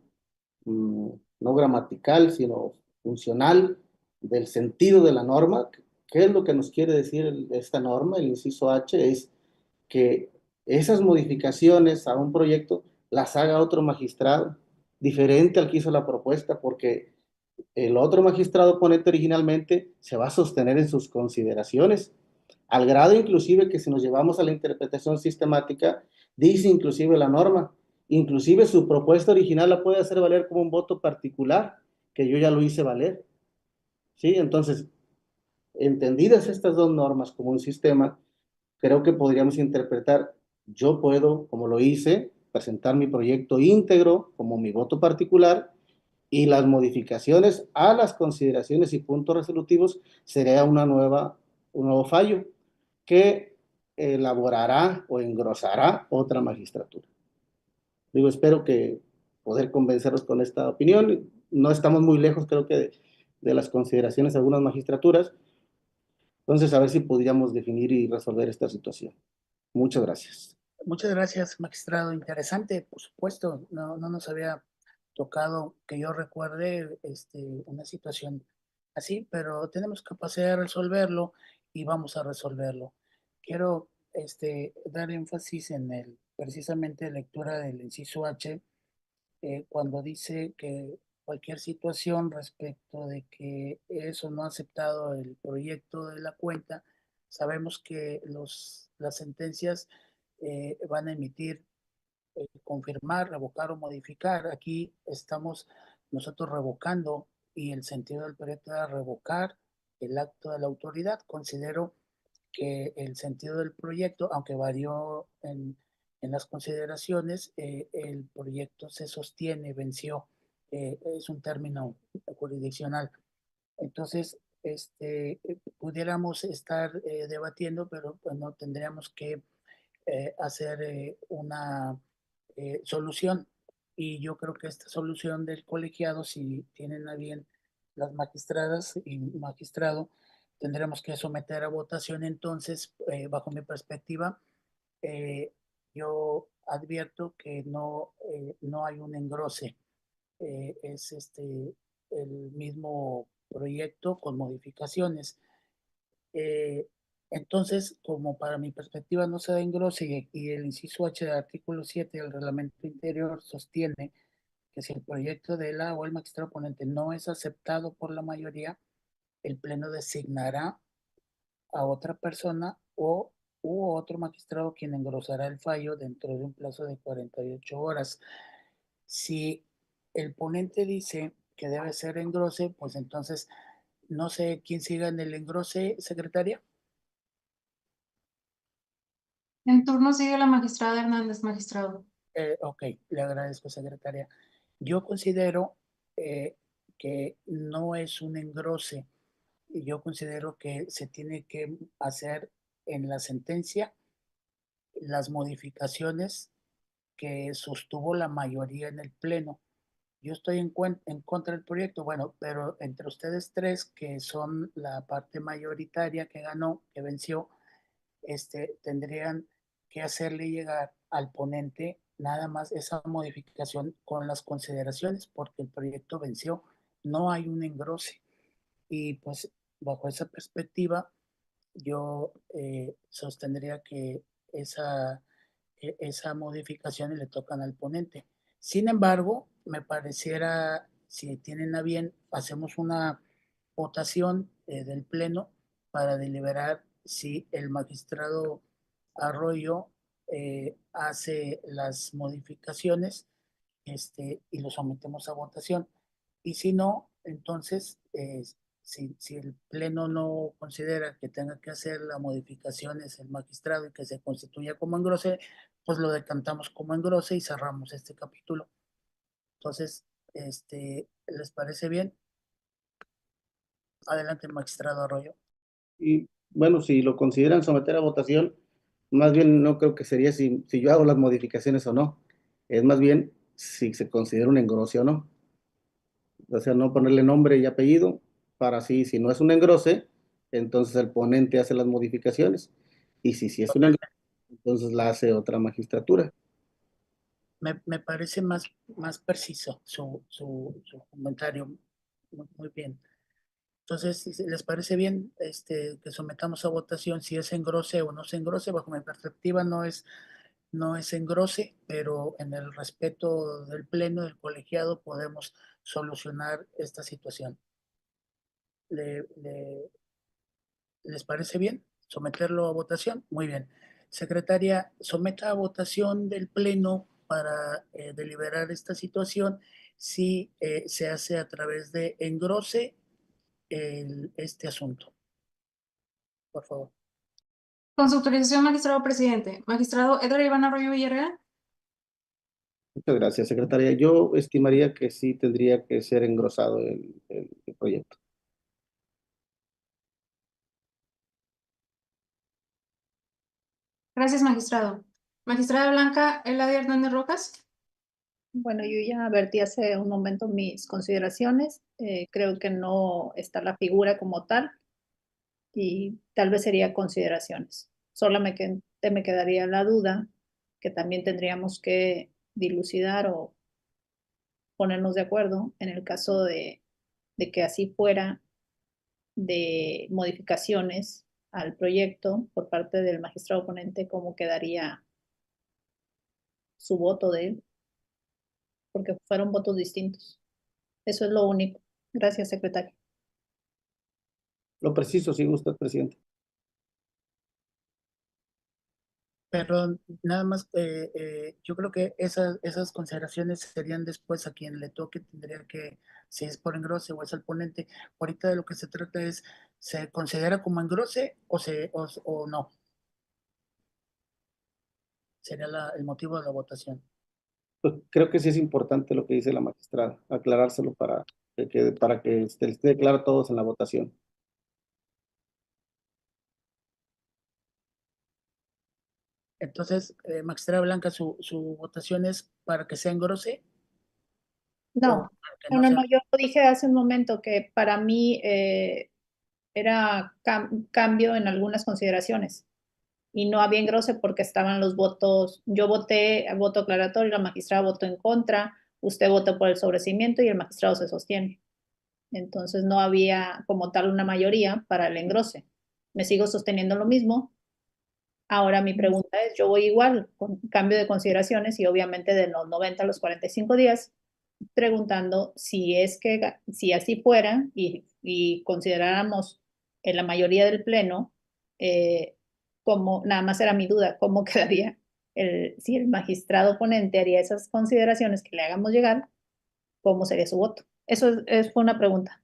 no gramatical, sino funcional del sentido de la norma. ¿Qué es lo que nos quiere decir esta norma? El inciso H es que esas modificaciones a un proyecto las haga otro magistrado, diferente al que hizo la propuesta, porque el otro magistrado ponente originalmente se va a sostener en sus consideraciones, al grado inclusive que si nos llevamos a la interpretación sistemática, dice inclusive la norma, inclusive su propuesta original la puede hacer valer como un voto particular, que yo ya lo hice valer. ¿Sí? Entonces, entendidas estas dos normas como un sistema, creo que podríamos interpretar, yo puedo, como lo hice, presentar mi proyecto íntegro como mi voto particular y las modificaciones a las consideraciones y puntos resolutivos sería un nuevo fallo que elaborará o engrosará otra magistratura. Digo, espero que poder convencerlos con esta opinión. No estamos muy lejos, creo que, de las consideraciones de algunas magistraturas. Entonces, a ver si podríamos definir y resolver esta situación. Muchas gracias. Muchas gracias, magistrado. Interesante, por supuesto. No nos había tocado que yo recuerde una situación así, pero tenemos capacidad de resolverlo y vamos a resolverlo. Quiero dar énfasis en precisamente lectura del inciso H, cuando dice que cualquier situación respecto de que eso no ha aceptado el proyecto de la cuenta, sabemos que las sentencias van a emitir, confirmar, revocar o modificar. Aquí estamos nosotros revocando y el sentido del proyecto era revocar el acto de la autoridad. Considero que el sentido del proyecto, aunque varió en las consideraciones, el proyecto se sostiene, venció, es un término jurisdiccional. Entonces, pudiéramos estar debatiendo, pero pues, no tendríamos que hacer una solución. Y yo creo que esta solución del colegiado, si tienen a bien las magistradas y magistrado, tendremos que someter a votación. Entonces, bajo mi perspectiva, yo advierto que no hay un engrose. Es el mismo proyecto con modificaciones. Eh, entonces, como para mi perspectiva no se da engrose y el inciso H del artículo 7 del reglamento interior sostiene que si el proyecto de la o el magistrado ponente no es aceptado por la mayoría, el pleno designará a otra persona u otro magistrado quien engrosará el fallo dentro de un plazo de 48 horas. Si el ponente dice que debe ser engrose, pues entonces no sé quién siga en el engrose, secretaria. En turno sigue la magistrada Hernández, magistrado. Ok, le agradezco, secretaria. Yo considero que no es un engrose. Yo considero que se tiene que hacer en la sentencia las modificaciones que sostuvo la mayoría en el Pleno. Yo estoy en contra del proyecto, bueno, pero entre ustedes tres, que son la parte mayoritaria que ganó, que venció, tendrían que hacerle llegar al ponente nada más esa modificación con las consideraciones, porque el proyecto venció, no hay un engrose. Y pues bajo esa perspectiva, yo sostendría que esa modificación le tocan al ponente. Sin embargo, me pareciera, si tienen a bien, hacemos una votación del Pleno para deliberar si el magistrado Arroyo hace las modificaciones y lo sometemos a votación. Y si no, entonces, si el Pleno no considera que tenga que hacer las modificaciones el magistrado y que se constituya como engrose, pues lo decantamos como engrose y cerramos este capítulo. Entonces, ¿les parece bien? Adelante, magistrado Arroyo. Y bueno, si lo consideran someter a votación, más bien no creo que sería si yo hago las modificaciones o no. Es más bien si se considera un engrose o no. O sea, no ponerle nombre y apellido para así, si no es un engrose, entonces el ponente hace las modificaciones. Y si es un engrose, entonces la hace otra magistratura. Me parece más preciso su comentario. Muy bien. Entonces, si les parece bien que sometamos a votación si es engrose o no es engrose, bajo mi perspectiva no es engrose, pero en el respeto del Pleno, del colegiado, podemos solucionar esta situación. ¿Les parece bien someterlo a votación? Muy bien. Secretaria, someta a votación del Pleno para deliberar esta situación si se hace a través de engrose este asunto. Por favor. Con su autorización, magistrado presidente. Magistrado Edgar Iván Arroyo Villarreal. Muchas gracias, secretaria. Yo estimaría que sí tendría que ser engrosado el proyecto. Gracias, magistrado. Magistrada Blanca Eladia Hernández Rocas. Bueno, yo ya vertí hace un momento mis consideraciones. Creo que no está la figura como tal y tal vez sería consideraciones. Solamente me quedaría la duda que también tendríamos que dilucidar o ponernos de acuerdo en el caso de que así fuera de modificaciones al proyecto por parte del magistrado ponente, cómo quedaría su voto de él, porque fueron votos distintos. Eso es lo único. Gracias, secretario. Lo preciso, si gusta, presidente. Perdón, nada más, yo creo que esas consideraciones serían después a quien le toque, tendría que, si es por engrose o es al ponente. Ahorita de lo que se trata es, ¿se considera como engrose o no? Sería el motivo de la votación. Pues creo que sí es importante lo que dice la magistrada, aclarárselo para que esté claro a todos en la votación. Entonces, magistrada Blanca, su votación es para que sea engrose No, o para que no no, sea. yo dije hace un momento que para mí era cambio en algunas consideraciones y no había engrose porque estaban los votos, yo voté a voto aclaratorio, la magistrada votó en contra, usted votó por el sobreseimiento y el magistrado se sostiene. Entonces no había como tal una mayoría para el engrose. Me sigo sosteniendo lo mismo. Ahora mi pregunta es, yo voy igual, con cambio de consideraciones y obviamente de los 90 a los 45 días, preguntando si así fuera y consideráramos en la mayoría del pleno, como, nada más era mi duda, cómo quedaría si el magistrado ponente haría esas consideraciones que le hagamos llegar, cómo sería su voto. Eso fue una pregunta.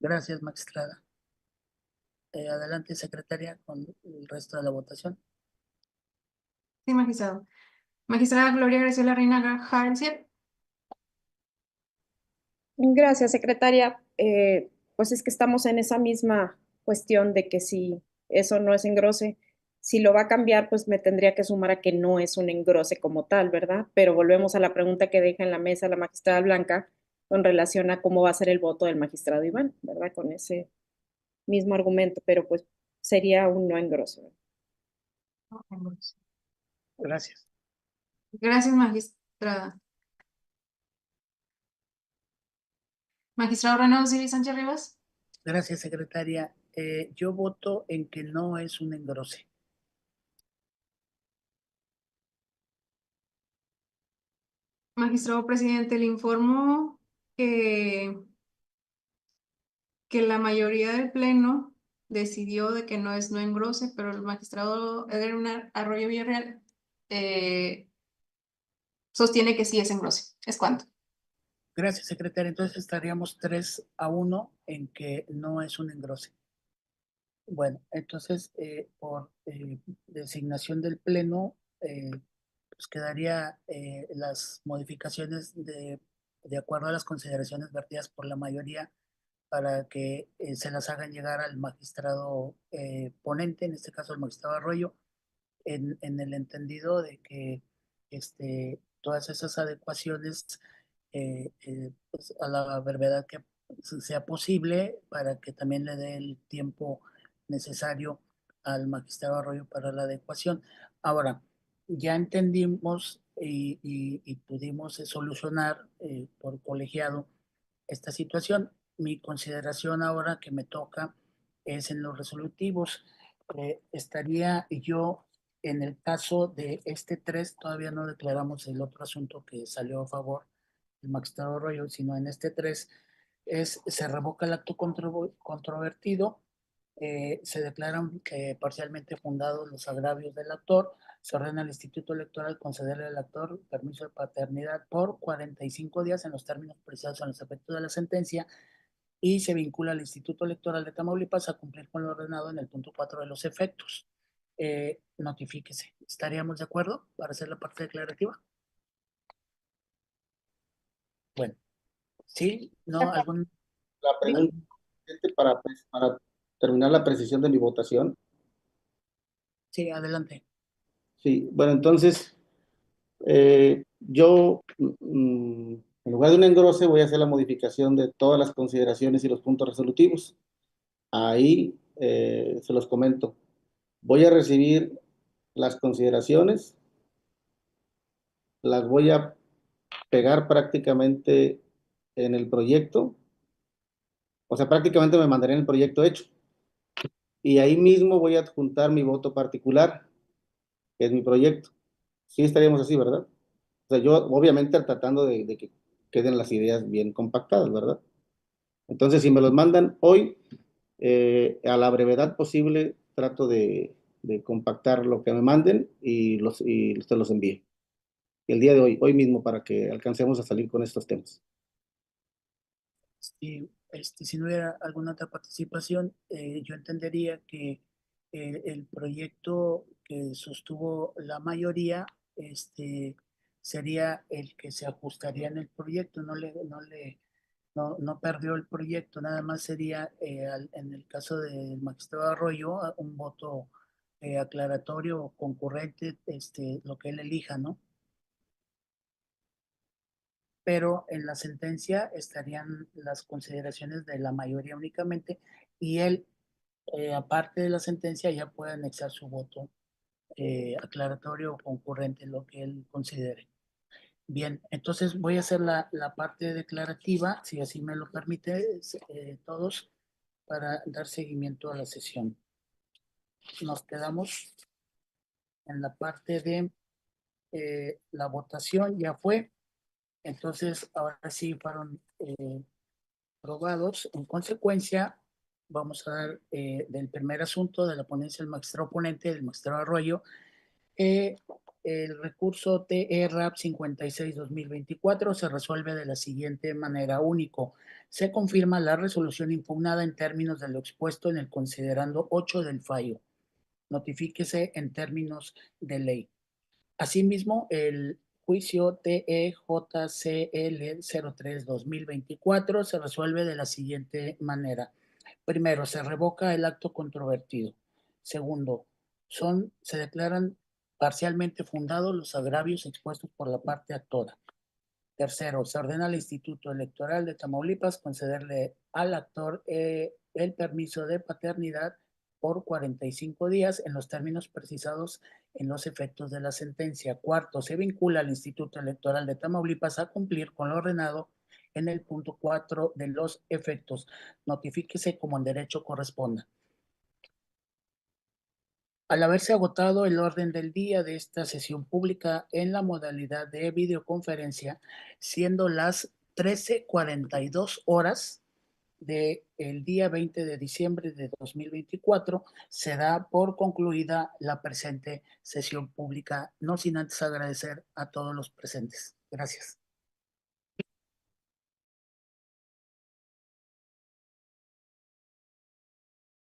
Gracias, magistrada. Adelante, secretaria, con el resto de la votación. Sí, magistrado. Magistrada Gloria Graciela Reina Harelciel. Gracias, secretaria. Pues es que estamos en esa misma cuestión de que si eso no es engrose, si lo va a cambiar, pues me tendría que sumar a que no es un engrose como tal, ¿verdad? Pero volvemos a la pregunta que deja en la mesa la magistrada Blanca con relación a cómo va a ser el voto del magistrado Iván, ¿verdad? Con ese mismo argumento, pero pues sería un no engroso. Gracias. Gracias, magistrada. Magistrado Renaud Siri Sánchez Rivas. Gracias, secretaria. Yo voto en que no es un engrose. Magistrado presidente, le informo que la mayoría del pleno decidió de que no es no engrose, pero el magistrado Edgar Arroyo Villarreal sostiene que sí es engrose. ¿Es cuánto? Gracias, secretaria. Entonces estaríamos 3-1 en que no es un engrose. Bueno, entonces por designación del pleno, pues quedaría las modificaciones de acuerdo a las consideraciones vertidas por la mayoría para que se las hagan llegar al magistrado ponente, en este caso el magistrado Arroyo, en el entendido de que todas esas adecuaciones pues, a la brevedad que sea posible para que también le dé el tiempo necesario al magistrado Arroyo para la adecuación. Ahora, ya entendimos y pudimos solucionar por colegiado esta situación. Mi consideración ahora que me toca es en los resolutivos. Estaría yo en el caso de este 3, todavía no declaramos el otro asunto que salió a favor del magistrado Arroyo, sino en este 3 se revoca el acto controvertido, se declaran parcialmente fundados los agravios del actor, se ordena al Instituto Electoral concederle al actor permiso de paternidad por 45 días en los términos precisados en los efectos de la sentencia y se vincula al Instituto Electoral de Tamaulipas a cumplir con lo ordenado en el punto 4 de los efectos. Notifíquese. ¿Estaríamos de acuerdo para hacer la parte declarativa? Bueno, ¿sí? ¿No? ¿Algún? La pregunta para terminar la precisión de mi votación. Sí, adelante. Sí, bueno, entonces yo en lugar de un engrose voy a hacer la modificación de todas las consideraciones y los puntos resolutivos. Ahí se los comento. Voy a recibir las consideraciones, las voy a pegar prácticamente en el proyecto, o sea, prácticamente me mandaré en el proyecto hecho. Y ahí mismo voy a adjuntar mi voto particular, que es mi proyecto. Sí estaríamos así, ¿verdad? O sea, yo obviamente tratando de que queden las ideas bien compactadas, ¿verdad? Entonces, si me los mandan hoy, a la brevedad posible, trato de compactar lo que me manden y te los envío. El día de hoy mismo, para que alcancemos a salir con estos temas. Si no hubiera alguna otra participación, yo entendería que el proyecto que sostuvo la mayoría sería el que se ajustaría en el proyecto, no perdió el proyecto, nada más sería en el caso del magistrado Arroyo un voto aclaratorio o concurrente, lo que él elija, ¿no? Pero en la sentencia estarían las consideraciones de la mayoría únicamente y él, aparte de la sentencia, ya puede anexar su voto aclaratorio o concurrente, lo que él considere. Bien, entonces voy a hacer la parte declarativa, si así me lo permite todos, para dar seguimiento a la sesión. Nos quedamos en la parte de la votación, ya fue. Entonces, ahora sí fueron aprobados. En consecuencia, vamos a dar del primer asunto de la ponencia del magistrado ponente, del magistrado Arroyo, el recurso TE-RAP 56-2024 se resuelve de la siguiente manera. Único, se confirma la resolución impugnada en términos de lo expuesto en el considerando 8 del fallo. Notifíquese en términos de ley. Asimismo, el juicio TEJCL 03-2024 se resuelve de la siguiente manera. Primero, se revoca el acto controvertido. Segundo, se declaran parcialmente fundados los agravios expuestos por la parte actora. Tercero, se ordena al Instituto Electoral de Tamaulipas concederle al actor el permiso de paternidad por 45 días en los términos precisados en los efectos de la sentencia. Cuarto, se vincula al Instituto Electoral de Tamaulipas a cumplir con lo ordenado en el punto 4 de los efectos. Notifíquese como en derecho corresponda. Al haberse agotado el orden del día de esta sesión pública en la modalidad de videoconferencia, siendo las 13:42 horas del día 20 de diciembre de 2024, se da por concluida la presente sesión pública, no sin antes agradecer a todos los presentes. Gracias.